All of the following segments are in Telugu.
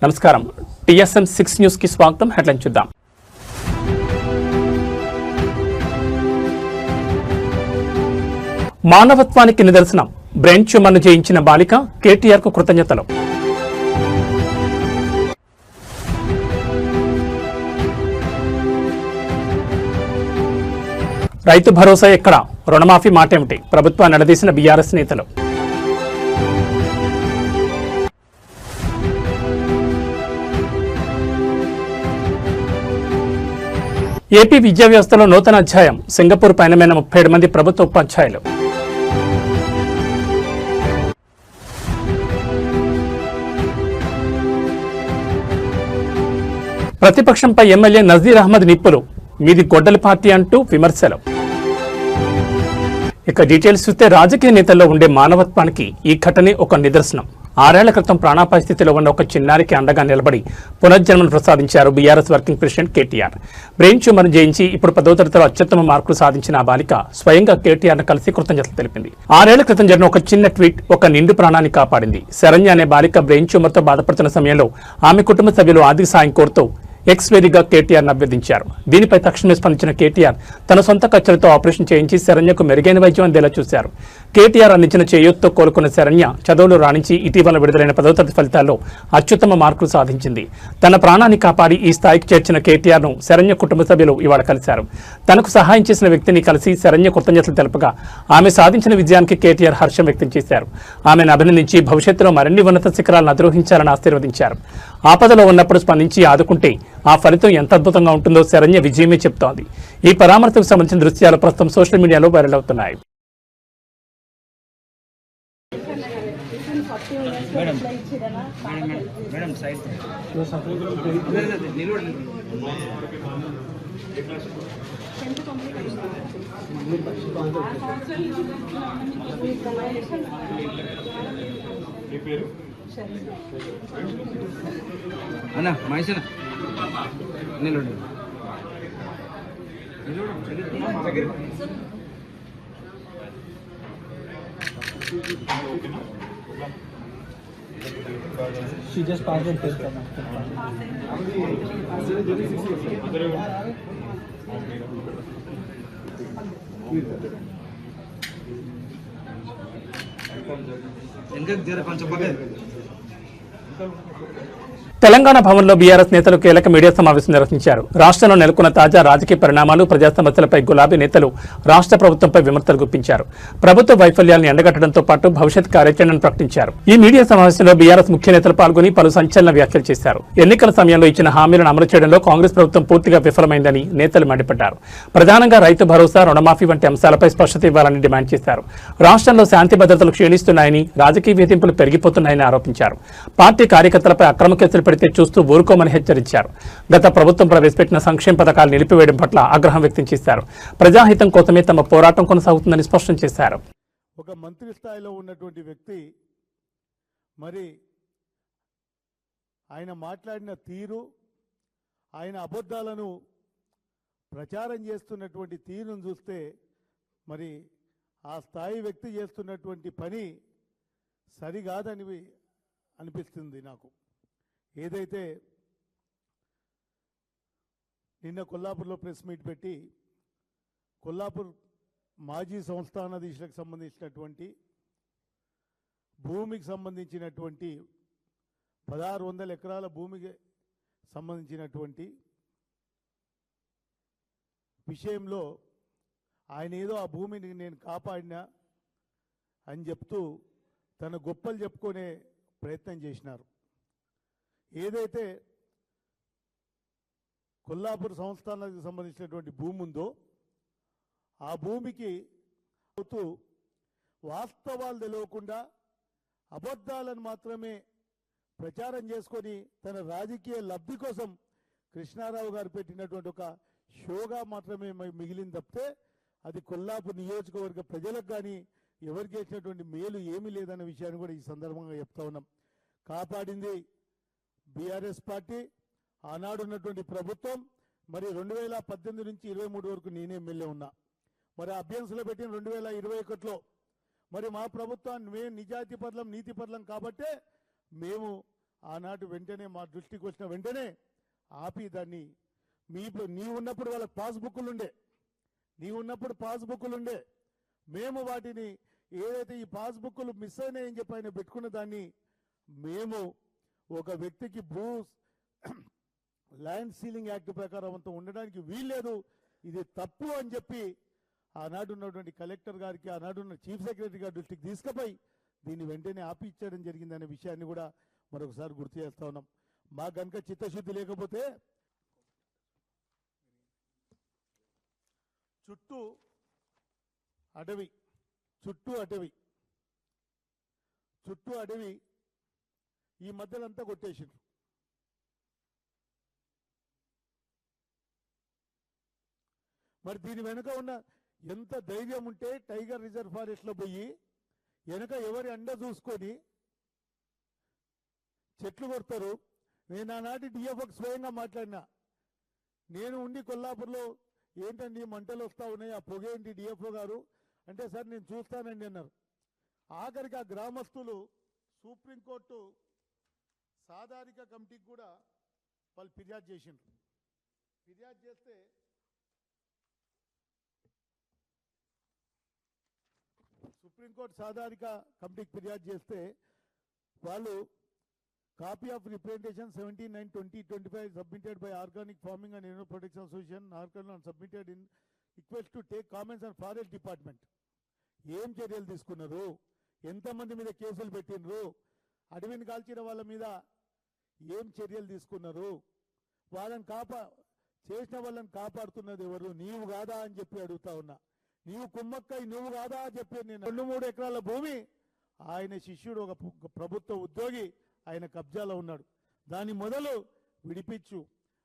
నమస్కారం TSM 6 న్యూస్ కి స్వాగతం. హెడ్లైన్ చూద్దాం. మానవత్వానికి నిదర్శనం బ్రెయిన్ ట్యూమర్ను జయించిన బాలిక కేటీఆర్ కు కృతజ్ఞతలు. రైతు భరోసా ఎక్కడ, రుణమాఫీ మాటేమిటి, ప్రభుత్వాన్ని నిలదీసిన బీఆర్ఎస్ నేతలు. ఏపీ విద్యా వ్యవస్థలో నూతన అధ్యాయం, సింగపూర్ పయనమైన 37 మంది ప్రభుత్వ ఉపాధ్యాయులు. ప్రతిపక్షంపై ఎమ్మెల్యే నజీర్ అహ్మద్ నిప్పులు, మీది గొడ్డలి పార్టీ అంటూ విమర్శలు. ఇక డీటెయిల్స్ చూస్తే రాజకీయ నేతల్లో ఉండే మానవత్వానికి ఈ ఘటనే ఒక నిదర్శనం. 6 ఏళ్ల క్రితం ప్రాణాపాయ స్థితిలో ఉన్న ఒక చిన్నారికి అండగా నిలబడి పునర్జన్మను ప్రసాదించారు BRS working president KTR. Brain ట్యూమర్ను జయించి ఇప్పుడు 10వ తరగతిలో అత్యుత్తమ మార్కులు సాధించిన ఆ బాలిక స్వయంగా కేటీఆర్ను కలిసి కృతజ్ఞతలు తెలిపింది. 6 ఏళ్ల క్రితం జరిగిన ఒక చిన్న ట్వీట్ ఒక నిండు ప్రాణాన్ని కాపాడింది. శరణ్య అనే బాలిక బ్రెయిన్ ట్యూమర్తో బాధపడుతున్న సమయంలో ఆమె కుటుంబ సభ్యులు ఆర్థిక సాయం కోరుతూ ఎక్స్వేరీగా కేటీఆర్ అభ్యర్థించారు. దీనిపై తక్షణమే స్పందించిన కేటీఆర్ తన సొంత ఖర్చులతో ఆపరేషన్ చేయించి శరణ్యకు మెరుగైన వైద్యం అందేలా చూశారు. కేటీఆర్ అందించిన చేయూత్తో కోలుకున్న శరణ్య చదువులు రాణించి ఇటీవల విడుదలైన 10వ తరగతి ఫలితాల్లో అత్యుత్తమ మార్కులు సాధించింది. తన ప్రాణాన్ని కాపాడి ఈ స్థాయికి చేర్చిన కేటీఆర్ను శరణ్య కుటుంబ సభ్యులు ఇవాళ కలిశారు. తనకు సహాయం చేసిన వ్యక్తిని కలిసి శరణ్య కృతజ్ఞతలు తెలుపగా ఆమె సాధించిన విజయానికి కేటీఆర్ హర్షం వ్యక్తం చేశారు. ఆమెను అభినందించి భవిష్యత్తులో మరిన్ని ఉన్నత శిఖరాలను అధిరోహించాలని ఆశీర్వదించారు. ఆపదలో ఉన్నప్పుడు స్పందించి ఆదుకుంటే ఆ ఫలితం ఎంత అద్భుతంగా ఉంటుందో శరణ్య విజయమే చెప్తోంది. ఈ పరామర్శకు సంబంధించిన దృశ్యాలు ప్రస్తుతం సోషల్ మీడియాలో వైరల్ అవుతున్నాయి. అన్నా మహేష్ నిలబడి She just passed and faced them. ఇంకా జర కొంచెం పక్కన తెలంగాణ భవన్లో బీఆర్ఎస్ నేతలు కీలక మీడియా సమావేశం నిర్వహించారు. రాష్ట్రంలో నెలకొన్న తాజా రాజకీయ పరిణామాలు, ప్రజా సమస్యలపై గులాబీ నేతలు రాష్ట్ర ప్రభుత్వంపై విమర్శలు గుప్పించారు. ప్రభుత్వ వైఫల్యాలను ఎండగట్టడంతో పాటు భవిష్యత్ కార్యాచరణను ప్రకటించారు. ఈ మీడియా సమావేశంలో బీఆర్ఎస్ ముఖ్య నేతలు పాల్గొని పలు సంచలన వ్యాఖ్యలు చేశారు. ఎన్నికల సమయంలో ఇచ్చిన హామీలను అమలు చేయడంలో కాంగ్రెస్ ప్రభుత్వం పూర్తిగా విఫలమైందని నేతలు మండిపడ్డారు. ప్రధానంగా రైతు భరోసా, రుణమాఫీ వంటి అంశాలపై స్పష్టత ఇవ్వాలని డిమాండ్ చేశారు. రాష్ట్రంలో శాంతి భద్రతలు క్షీణిస్తున్నాయని, రాజకీయ వేధింపులు పెరిగిపోతున్నాయని ఆరోపించారు. పార్టీ కార్యకర్తలపై అక్రమ కేసులు పెడితే చూస్తూ ఊరుకోమని హెచ్చరించారు. గత ప్రభుత్వం ప్రవేశపెట్టిన సంక్షేమ పథకాలు నిలిపివేయడం పట్ల ఆగ్రహం వ్యక్తం చేశారు. ప్రజాహితం కోసమే తమ పోరాటం కొనసాగుతుందని స్పష్టం చేశారు. ఒక మంత్రి స్థాయిలో ఉన్నటువంటి వ్యక్తి మరి ఆయన మాట్లాడిన తీరు, ఆయన అబద్ధాలను ప్రచారం చేస్తున్నటువంటి తీరును చూస్తే మరి ఆ స్థాయి వ్యక్తి చేస్తున్నటువంటి పని సరికాదని అనిపిస్తుంది నాకు. ఏదైతే నిన్న కొల్లాపూర్లో ప్రెస్ మీట్ పెట్టి కొల్లాపూర్ మాజీ సంస్థానాధీశులకు సంబంధించినటువంటి భూమికి సంబంధించినటువంటి 1600 ఎకరాల భూమికి సంబంధించినటువంటి విషయంలో ఆయన ఏదో ఆ భూమిని నేను కాపాడినా అని చెప్తూ తన గొప్పలు చెప్పుకునే ప్రయత్నం చేసినారు. ఏదైతే కొల్లాపూర్ సంస్థానానికి సంబంధించినటువంటి భూమి ఉందో ఆ భూమికి వాస్తవాలు తెలియకుండా అబద్ధాలను మాత్రమే ప్రచారం చేసుకొని తన రాజకీయ లబ్ధి కోసం కృష్ణారావు గారు పెట్టినటువంటి ఒక షోగా మాత్రమే మిగిలింది తప్పితే అది కొల్లాపూర్ నియోజకవర్గ ప్రజలకు కానీ ఎవరికి చేసినటువంటి మేలు ఏమీ లేదన్న విషయాన్ని కూడా ఈ సందర్భంగా చెప్తా ఉన్నాం. కాపాడింది బీఆర్ఎస్ పార్టీ, ఆనాడున్నటువంటి ప్రభుత్వం. మరి 2018 నుంచి 23 వరకు నేనే ఎమ్మెల్యే ఉన్నా. మరి అభ్యర్థులు పెట్టిన 2021లో మరి మా ప్రభుత్వాన్ని మేము నిజాయితీ పట్లం నీతి పట్లం కాబట్టే మేము ఆనాటి వెంటనే మా దృష్టికి వచ్చిన వెంటనే ఆపి దాన్ని నీవు ఉన్నప్పుడు వాళ్ళకి పాస్బుక్లు ఉండే మేము వాటిని ఏదైతే ఈ పాస్బుక్లు మిస్ అయినాయని చెప్పి ఆయన పెట్టుకున్న దాన్ని మేము ఒక వ్యక్తికి ల్యాండ్ సీలింగ్ యాక్ట్ ప్రకారం అంతా ఉండడానికి వీల్లేదు, ఇది తప్పు అని చెప్పి ఆనాడు ఉన్నటువంటి కలెక్టర్ గారికి ఆనాడున్న చీఫ్ సెక్రటరీ గారి దృష్టికి తీసుకుపోయి దీన్ని వెంటనే ఆపి ఇచ్చడం జరిగిందనే విషయాన్ని కూడా మరొకసారి గుర్తు చేస్తా ఉన్నాం. మా కనుక చిత్తశుద్ధి లేకపోతే చుట్టూ అడవి ఈ మధ్యలంతా కొట్టేసిండ్రు. మరి దీని వెనుక ఉన్న ఎంత ధైర్యం ఉంటే టైగర్ రిజర్వ్ ఫారెస్ట్ లో పోయి వెనక ఎవరి అండ చూసుకొని చెట్లు కొడతారు. నేను ఆనాటి డిఎఫ్ఓకి స్వయంగా మాట్లాడినా, నేను ఉండి కొల్లాపూర్లో ఏంటండి మంటలు వస్తా ఉన్నాయి, ఆ పొగ ఏంటి డిఎఫ్ఓ గారు అంటే, సార్ నేను చూస్తానండి అన్నారు. ఆఖరికి ఆ గ్రామస్తులు సుప్రీంకోర్టు సాధారిక కమిటీకి కూడా వాళ్ళు ఫిర్యాదు చేసిండ్రు. ఫిర్యాదు చేస్తే సుప్రీంకోర్టు సాధారిక కమిటీకి ఫిర్యాదు చేస్తే వాళ్ళు copy of representation 79/2025 submitted by organic farming and Animal protection association organic submitted in request to take comments and forest department. ఏం చర్యలు తీసుకున్నారు, ఎంతమంది మీద కేసులు పెట్టినరు, అడవిని కాల్చిన వాళ్ళ మీద ఏం చర్యలు తీసుకున్నారు, వాళ్ళని చేసిన వాళ్ళని కాపాడుతున్నది ఎవరు, నీవు కాదా అని చెప్పి అడుగుతా ఉన్నా. నీవు కుమ్మక్కై నువ్వు కాదా అని చెప్పి నేను 2-3 ఎకరాల భూమి ఆయన శిష్యుడు ఒక ప్రభుత్వ ఉద్యోగి ఆయన కబ్జాలో ఉన్నాడు, దాని మొదలు విడిపించు.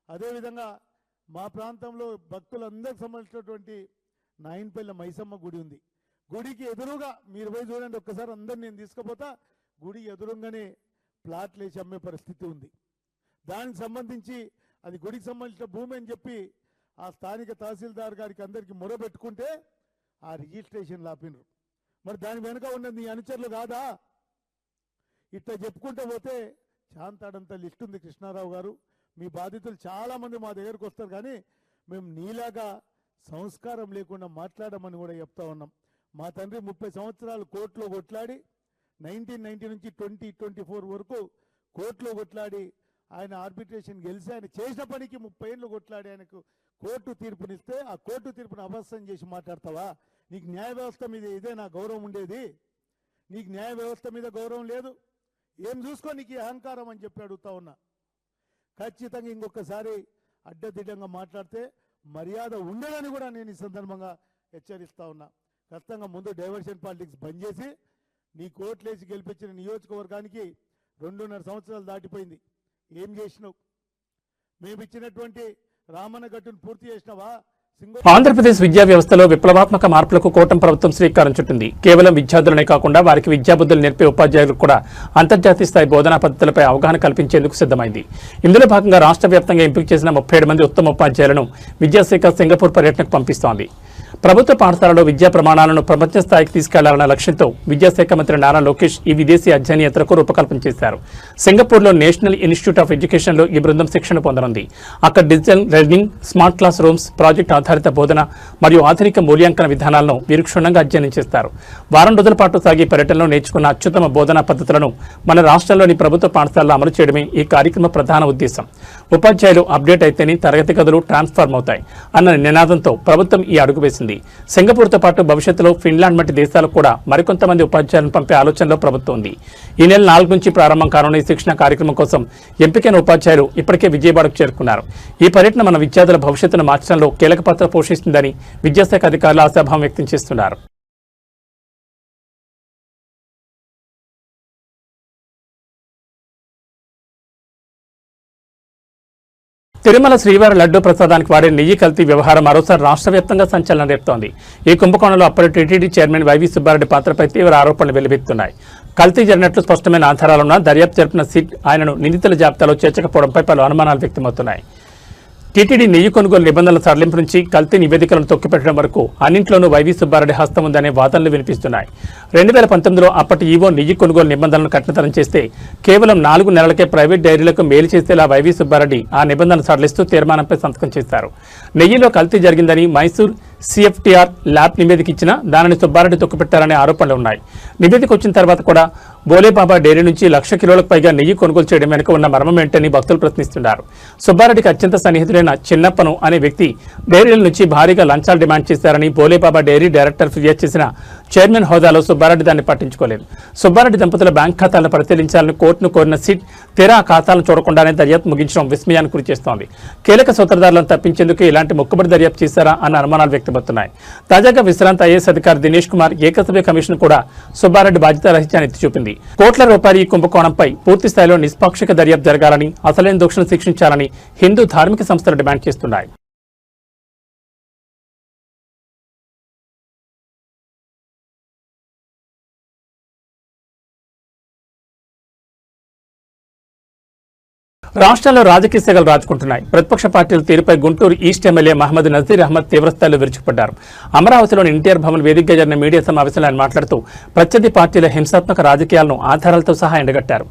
అదేవిధంగా మా ప్రాంతంలో భక్తులందరికి సంబంధించినటువంటి నాయన్పల్లి మైసమ్మ గుడి ఉంది. గుడికి ఎదురుగా మీరు పోయి చూడండి ఒక్కసారి, అందరు నేను తీసుకుపోతా, గుడి ఎదురుగానే ప్లాట్లు వేసి అమ్మే పరిస్థితి ఉంది. దానికి సంబంధించి అది గుడికి సంబంధించిన భూమి అని చెప్పి ఆ స్థానిక తహసీల్దార్ గారికి అందరికీ మొరబెట్టుకుంటే ఆ రిజిస్ట్రేషన్ లాపినరు. మరి దాని వెనుక ఉన్నది నీ అనుచరులు కాదా? ఇట్లా చెప్పుకుంటూ పోతే చాంతాడంత లిస్ట్ ఉంది. కృష్ణారావు గారు, మీ బాధితులు చాలామంది మా దగ్గరకు వస్తారు, కానీ మేము నీలాగా సంస్కారం లేకుండా మాట్లాడమని కూడా చెప్తా ఉన్నాం. మా తండ్రి 30 సంవత్సరాలు కోర్టులో కొట్లాడి 1990 నుంచి 2024 వరకు కోర్టులో కొట్లాడి ఆయన ఆర్బిట్రేషన్ గెలిచి ఆయన చేసిన పనికి 30 ఏళ్ళు కొట్లాడి ఆయనకు కోర్టు తీర్పునిస్తే ఆ కోర్టు తీర్పును అభస్యం చేసి మాట్లాడతావా? నీకు న్యాయ వ్యవస్థ మీద ఇదే నా గౌరవం ఉండేది, నీకు న్యాయ వ్యవస్థ మీద గౌరవం లేదు, ఏం చూసుకో నీకు అహంకారం అని చెప్పి అడుగుతా ఉన్నా. ఖచ్చితంగా ఇంకొకసారి అడ్డదిడ్డంగా మాట్లాడితే మర్యాద ఉండదని కూడా నేను ఈ సందర్భంగా హెచ్చరిస్తా ఉన్నా. ఖచ్చితంగా ముందు డైవర్షన్ పాలిటిక్స్ బంద్ చేసి నీ కోట్లేసి గెలిపించిన నియోజకవర్గానికి 2.5 సంవత్సరాలు దాటిపోయింది, ఏం చేసినావు? మేము ఇచ్చినటువంటి రామన్న గట్టును పూర్తి చేసినావా? ఆంధ్రప్రదేశ్ విద్యా వ్యవస్థలో విప్లవాత్మక మార్పులకు కూటమి ప్రభుత్వం శ్రీకారం చుట్టింది. కేవలం విద్యార్థులనే కాకుండా వారికి విద్యాబుద్ధులు నేర్పే ఉపాధ్యాయులకు కూడా అంతర్జాతీయ స్థాయి బోధనా పద్ధతులపై అవగాహన కల్పించేందుకు సిద్ధమైంది. ఇందులో భాగంగా రాష్ట్ర వ్యాప్తంగా ఎంపిక చేసిన 37 మంది ఉత్తమ ఉపాధ్యాయులను విద్యాశాఖ సింగపూర్ పర్యటనకు పంపిస్తోంది. ప్రభుత్వ పాఠశాలలో విద్యా ప్రమాణాలను ప్రపంచ స్థాయికి తీసుకెళ్లాలన్న లక్ష్యంతో విద్యాశాఖ మంత్రి నారా లోకేష్ ఈ విదేశీ అధ్యయన యాత్రకు రూపకల్పన చేశారు. సింగపూర్లో నేషనల్ ఇన్స్టిట్యూట్ ఆఫ్ ఎడ్యుకేషన్లో ఈ బృందం శిక్షణ పొందనుంది. అక్కడ digital learning, smart class rooms, project ఆధారిత బోధన మరియు ఆధునిక మూల్యాంకన విధానాలను వీరు క్షుణ్ణంగా అధ్యయనం చేస్తారు. వారం రోజుల పాటు సాగే పర్యటనలో నేర్చుకున్న అత్యుత్తమ బోధనా పద్ధతులను మన రాష్ట్రంలోని ప్రభుత్వ పాఠశాలలో అమలు చేయడమే ఈ కార్యక్రమ ప్రధాన ఉద్దేశం. ఉపాధ్యాయులు అప్డేట్ అయితేనే తరగతి గదులు ట్రాన్స్ఫార్మ్ అవుతాయి అన్న నినాదంతో ప్రభుత్వం ఈ అడుగు వేసింది. సింగపూర్తో పాటు భవిష్యత్తులో ఫిన్లాండ్ వంటి దేశాలకు కూడా మరికొంతమంది ఉపాధ్యాయులను పంపే ఆలోచనలో ప్రభుత్వం ఉంది. ఈ నెల 4 నుంచి ప్రారంభం కానున్న ఈ శిక్షణ కార్యక్రమం కోసం ఎంపికైన ఉపాధ్యాయులు ఇప్పటికే విజయవాడకు చేరుకున్నారు. ఈ పర్యటన మన విద్యార్థుల భవిష్యత్తును మార్చడంలో కీలక పాత్ర పోషిస్తుందని విద్యాశాఖ అధికారులు ఆశాభావం వ్యక్తం చేస్తున్నారు. తిరుమల శ్రీవారి లడ్డూ ప్రసాదానికి వాడే నెయ్యి కల్తీ వ్యవహారం మరోసారి రాష్ట్ర వ్యాప్తంగా సంచలనం రేపుతోంది. ఈ కుంభకోణంలో అప్పటి టీటీడీ చైర్మన్ వైవి సుబ్బారెడ్డి పాత్రపై తీవ్ర ఆరోపణలు వెల్లువెత్తున్నాయి. కల్తీ జరిగినట్లు స్పష్టమైన ఆధారాలున్నా దర్యాప్తు జరిపిన సిట్ ఆయనను నిందితుల జాబితాలో చేర్చకపోవడంపై పలు అనుమానాలు వ్యక్తమవుతున్నాయి. టీటీడీ నెయ్యి కొనుగోలు నిబంధనల సడలింపు నుంచి కల్తీ నివేదికలను తొక్కిపెట్టడం వరకు అన్నింట్లోనూ వైవీ సుబ్బారెడ్డి హస్తం ఉందనే వాదనలు వినిపిస్తున్నాయి. 2019లో అప్పటి ఈవో నెయ్యి కొనుగోలు నిబంధనలను కఠినతరం చేస్తే కేవలం 4 నెలలకే ప్రైవేట్ డైరీలకు మేలు చేసేలా వైవీ సుబ్బారెడ్డి ఆ నిబంధనలు సడలిస్తూ తీర్మానంపై సంతకం చేశారు. నెయ్యిలో కల్తీ జరిగిందని మైసూర్ సిఎఫ్టీఆర్ ల్యాబ్ నివేదిక ఇచ్చినా దానిని సుబ్బారెడ్డి తొక్కిపెట్టారనే ఆరోపణలు ఉన్నాయి. నివేదిక వచ్చిన తర్వాత కూడా బోలేబాబా డైరీ నుంచి 1,00,000 కిలోలకు పైగా నెయ్యి కొనుగోలు చేయడం వెనుక ఉన్న మర్మం ఏంటని భక్తులు ప్రశ్నిస్తున్నారు. సుబ్బారెడ్డికి అత్యంత సన్నిహితుడైన చిన్నప్పను అనే వ్యక్తి డైరీల నుంచి భారీగా లంచాలు డిమాండ్ చేశారని బోలేబాబా డైరీ డైరెక్టర్ ఫిర్యాదు చేసిన చైర్మన్ హోదాలో సుబ్బారెడ్డి దాన్ని పట్టించుకోలేదు. సుబ్బారెడ్డి దంపతుల బ్యాంక్ ఖాతాలను పరిశీలించాలని కోర్టును కోరిన సిట్ తెరా ఖాతాలను చూడకుండానే దర్యాప్తు ముగించడం విస్మయానికి గురిచేస్తోంది. కీలక సూత్రధారులను తప్పించేందుకు ఇలాంటి మొక్కుబడి దర్యాప్తు చేశారా అన్న అనుమానాలు వ్యక్తమవుతున్నాయి. తాజాగా విశ్రాంత ఐఏఎస్ అధికారి దినేష్ కుమార్ ఏకసభ్య కమిషన్ కూడా సుబ్బారెడ్డి బాధ్యతారహిత్యాన్ని ఎత్తి చూపింది. కోట్ల రూపాయల ఈ కుంభకోణంపై పూర్తి స్థాయిలో నిష్పాక్షిక దర్యాప్తు జరగాలని, అసలైన దోషులను శిక్షించాలని హిందూ ధార్మిక సంస్థలు డిమాండ్ చేస్తున్నాయి. రాష్ట్రంలో రాజకీయ సెగలు రాజుకుంటున్నాయి. ప్రతిపక్ష పార్టీల తీరుపై గుంటూరు ఈస్ట్ ఎమ్మెల్యే మహమ్మద్ నజీర్ అహ్మద్ తీవ్రస్థాయిలో విరుచుకుపడ్డారు. అమరావతిలోని ఎన్టీఆర్ భవన్ వేదికగా జరిగిన మీడియా సమావేశంలో ఆయన మాట్లాడుతూ ప్రత్యర్థి పార్టీల హింసాత్మక రాజకీయాలను ఆధారాలతో సహా ఎండగట్టారు.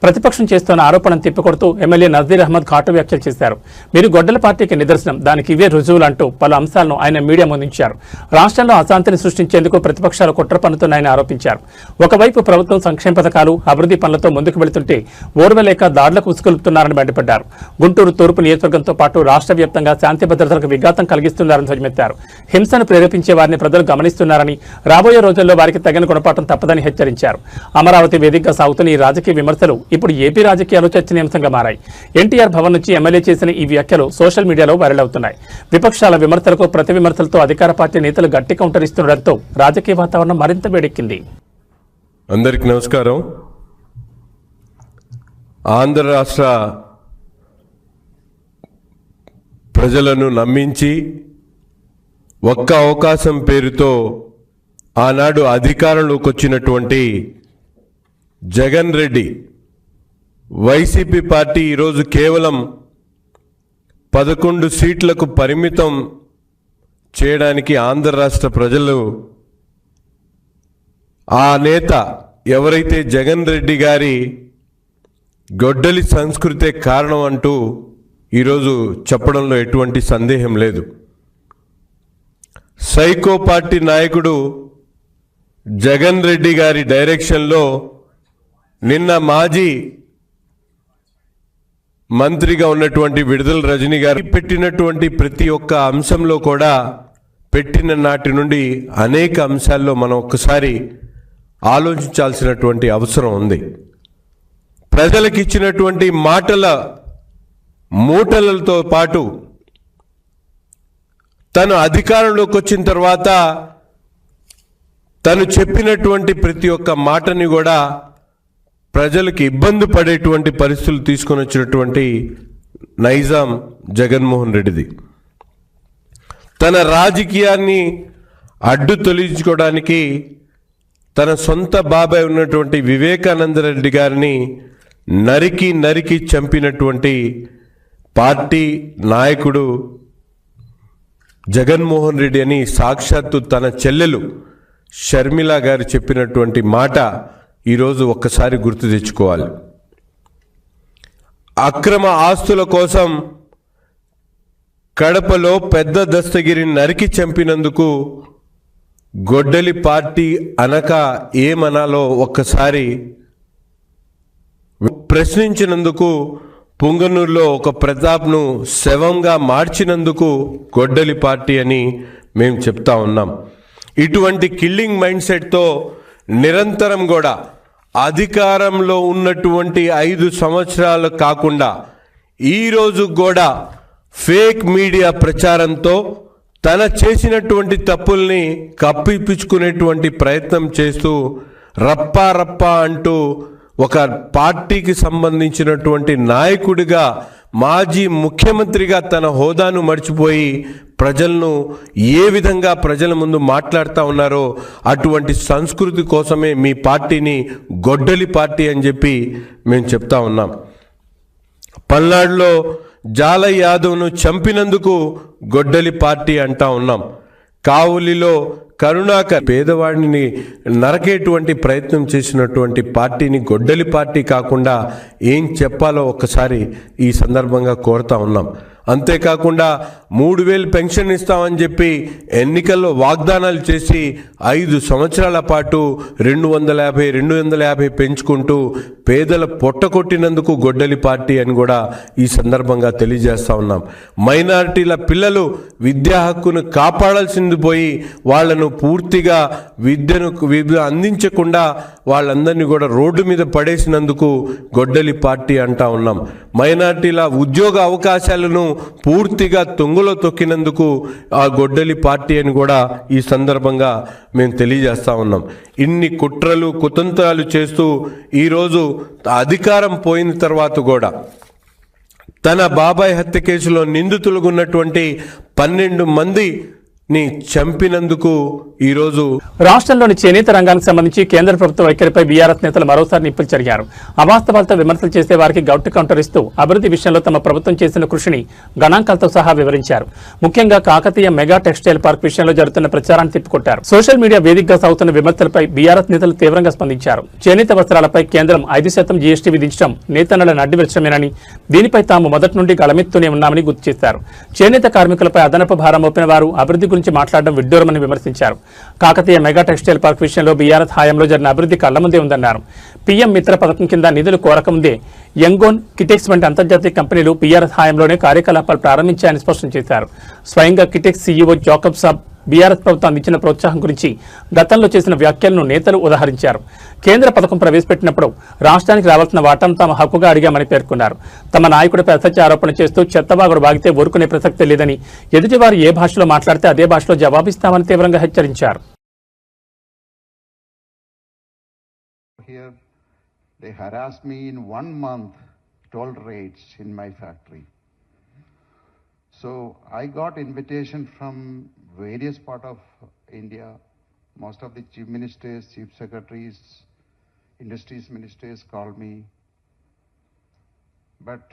ప్రతిపక్షం చేస్తున్న ఆరోపణను తిప్పికొడుతూ ఎమ్మెల్యే నజీర్ అహ్మద్ ఘాటు వ్యాఖ్యలు చేశారు. మీరు గొడ్డల పార్టీకి నిదర్శనం, దానికి ఇవే రుజువులు అంటూ పలు అంశాలను ఆయన మీడియా ముందుంచారు. రాష్ట్రంలో అశాంతిని సృష్టించేందుకు ప్రతిపక్షాలు కుట్ర పన్నుతున్నాయని ఆరోపించారు. ఒకవైపు ప్రభుత్వం సంక్షేమ పథకాలు, అభివృద్ధి పనులతో ముందుకు వెళుతుంటే ఓర్వలేక దాడులకు ఉసుకొలుపుతున్నారని మండిపడ్డారు. గుంటూరు తూర్పు నియోజకవర్గంతో పాటు రాష్ట్ర వ్యాప్తంగా శాంతి భద్రతలకు విఘాతం కలిగిస్తున్నారని ధ్వజమెత్తారు. హింసను ప్రేరేపించే వారిని ప్రజలు గమనిస్తున్నారని, రాబోయే రోజుల్లో వారికి తగిన గుణపాఠం తప్పదని హెచ్చరించారు. అమరావతి వేదికగా సాగుతున్న ఈ రాజకీయ విమర్శలు ఇప్పుడు ఏపీ రాజకీయాలు చర్చనీయాంశంగా మారాయి. ఎన్టీఆర్ భవన్ నుంచి ఎమ్మెల్యే చేసిన ఈ వ్యాఖ్యలు సోషల్ మీడియాలో వైరల్ అవుతున్నాయి. విపక్షాల విమర్శలకు ప్రతి విమర్శలతో అధికార పార్టీ నేతలు గట్టి కౌంటర్ ఇస్తుండటంతో రాజకీయ వాతావరణం మరింత వేడెక్కింది. అందరికీ నమస్కారం. ఆంధ్ర రాష్ట్ర ప్రజలను నమ్మించి ఒక్క అవకాశం పేరుతో ఆనాడు అధికారంలోకి వచ్చినటువంటి జగన్ రెడ్డి వైసీపీ పార్టీ ఈరోజు కేవలం 11 సీట్లకు పరిమితం చేయడానికి ఆంధ్ర రాష్ట్ర ప్రజలు ఆ నేత ఎవరైతే జగన్ రెడ్డి గారి గొడ్డలి సంస్కృతే కారణం అంటూ ఈరోజు చెప్పడంలో ఎటువంటి సందేహం లేదు. సైకో పార్టీ నాయకుడు జగన్ రెడ్డి గారి డైరెక్షన్లో నిన్న మాజీ మంత్రిగా ఉన్నటువంటి విడుదల రజనీ గారు పెట్టినటువంటి ప్రతి ఒక్క అంశంలో కూడా పెట్టిన నాటి నుండి అనేక అంశాల్లో మనం ఒక్కసారి ఆలోచించాల్సినటువంటి అవసరం ఉంది. ప్రజలకు ఇచ్చినటువంటి మాటల మూటలతో పాటు తను అధికారంలోకి వచ్చిన తర్వాత తను చెప్పినటువంటి ప్రతి ఒక్క మాటని కూడా ప్రజలకు ఇబ్బంది పడేటువంటి పరిస్థితులు తీసుకొని వచ్చినటువంటి నైజాం జగన్మోహన్ రెడ్డిది. తన రాజకీయాన్ని అడ్డు తొలగించుకోవడానికి తన సొంత బాబాయ్ ఉన్నటువంటి వివేకానంద రెడ్డి గారిని నరికి చంపినటువంటి పార్టీ నాయకుడు జగన్మోహన్ రెడ్డి అని సాక్షాత్తు తన చెల్లెలు షర్మిల గారు చెప్పినటువంటి మాట ఈరోజు ఒక్కసారి గుర్తు తెచ్చుకోవాలి. అక్రమ ఆస్తుల కోసం కడపలో పెద్ద దస్తగిరిని నరికి చంపినందుకు గొడ్డలి పార్టీ అనక ఏమనాలో ఒక్కసారి ప్రశ్నించినందుకు, పుంగనూరులో ఒక ప్రతాప్ను శవంగా మార్చినందుకు గొడ్డలి పార్టీ అని మేము చెప్తా ఉన్నాం. ఇటువంటి కిల్లింగ్ మైండ్ సెట్తో నిరంతరం కూడా అధికారంలో ఉన్నటువంటి 5 సంవత్సరాలు కాకుండా ఈరోజు కూడా ఫేక్ మీడియా ప్రచారంతో తన చేసినటువంటి తప్పుల్ని కప్పిపుచ్చుకునేటువంటి ప్రయత్నం చేస్తూ రప్పా అంటూ ఒక పార్టీకి సంబంధించినటువంటి నాయకుడిగా, మాజీ ముఖ్యమంత్రిగా తన హోదాను మర్చిపోయి ప్రజలను ఏ విధంగా ప్రజల ముందు మాట్లాడుతూ ఉన్నారో అటువంటి సంస్కృతి కోసమే మీ పార్టీని గొడ్డలి పార్టీ అని చెప్పి మేము చెప్తా ఉన్నాం. పల్నాడులో జాలయ్య యాదవ్ను చంపినందుకు గొడ్డలి పార్టీ అంటా ఉన్నాం. కావులిలో కరుణాకర్ పేదవాడిని నరకేటువంటి ప్రయత్నం చేసినటువంటి పార్టీని గొడ్డలి పార్టీ కాకుండా ఏం చెప్పాలో ఒక్కసారి ఈ సందర్భంగా కోరుతా ఉన్నాం. అంతేకాకుండా 3,000 పెన్షన్ ఇస్తామని చెప్పి ఎన్నికల్లో వాగ్దానాలు చేసి 5 సంవత్సరాల పాటు 250 పెంచుకుంటూ పేదల పొట్టకొట్టినందుకు గొడ్డలి పార్టీ అని కూడా ఈ సందర్భంగా తెలియజేస్తా ఉన్నాం. మైనారిటీల పిల్లలు విద్యా హక్కును కాపాడాల్సింది పోయి వాళ్లను పూర్తిగా విద్యను అందించకుండా వాళ్ళందరినీ కూడా రోడ్డు మీద పడేసినందుకు గొడ్డలి పార్టీ అంటా ఉన్నాం. మైనారిటీల ఉద్యోగ అవకాశాలను పూర్తిగా తొంగులో తొక్కినందుకు ఆ గొడ్డలి పార్టీ అని కూడా ఈ సందర్భంగా మేము తెలియజేస్తా ఉన్నాం. ఇన్ని కుట్రలు కుతంత్రాలు చేస్తూ ఈరోజు అధికారం పోయిన తర్వాత కూడా తన బాబాయ్ హత్య కేసులో నిందితులుగా ఉన్నటువంటి 12 మందిని చంపినందుకు ఈరోజు రాష్ట్రంలోని చేనేత రంగానికి సంబంధించి కేంద్ర ప్రభుత్వ వైఖరిపై బీఆర్ఎస్ నేతలు మరోసారి నిప్పులు చెరిగారు. అవాస్తవాలతో విమర్శలు చేసే వారికి గౌట్ కౌంటర్ ఇస్తూ అభివృద్ధి విషయంలో తమ ప్రభుత్వం చేసిన కృషిని గణాంకాలతో సహా వివరించారు. ముఖ్యంగా కాకతీయ మెగా టెక్స్టైల్ పార్క్ విషయంలో జరుగుతున్న ప్రచారాన్ని తిప్పికొట్టారు. సోషల్ మీడియా వేదికగా సాగుతున్న విమర్శలపై బీఆర్ఎస్ నేతలు తీవ్రంగా స్పందించారు. చేనేత వస్త్రాలపై కేంద్రం 5% జీఎస్టీ విధించడం నేతన్నల నడ్డివిరచమేనని, దీనిపై తాము మొదటి నుండి గళమెత్తునే ఉన్నామని గుర్తు చేశారు. చేనేత కార్మికులపై అదనపు భారం మోపిన వారు అభివృద్ధి గురించి మాట్లాడడం విడ్డూరమని విమర్శించారు. కాకతీయ మెగా టెక్స్టైల్ పార్క్ విషయంలో బీఆర్ఎస్ హయాంలో జరిగిన అభివృద్ధి కళ్ల ముందే ఉందన్నారు. పీఎం మిత్ర పథకం కింద నిధులు కోరకముందే యంగోన్, కిటెక్స్ వంటి అంతర్జాతీయ కంపెనీలు బీఆర్ఎస్ హయాంలోనే కార్యకలాపాలు ప్రారంభించాయని స్పష్టం చేశారు. స్వయంగా కిటెక్స్ సీఈఓ జాకబ్ సాబ్ బీఆర్ఎస్ ప్రభుత్వం అందించిన ప్రోత్సాహం గురించి గతంలో చేసిన వ్యాఖ్యలను నేతలు ఉదహరించారు. కేంద్ర పథకం ప్రవేశపెట్టినప్పుడు రాష్ట్రానికి రావాల్సిన వాటాను తాము హక్కుగా అడిగామని పేర్కొన్నారు. తమ నాయకుడిపై అసత్య ఆరోపణ చేస్తూ చెత్తబాగుడు వాగితే ఊరుకునే ప్రసక్తే లేదని, ఎదుటివారు ఏ భాషలో మాట్లాడితే అదే భాషలో జవాబిస్తామని తీవ్రంగా హెచ్చరించారు. Here they harassed me in 1 month, toll rates in my factory. So I got invitation from various part of India, most of the chief ministers, chief secretaries, industries ministers called me. But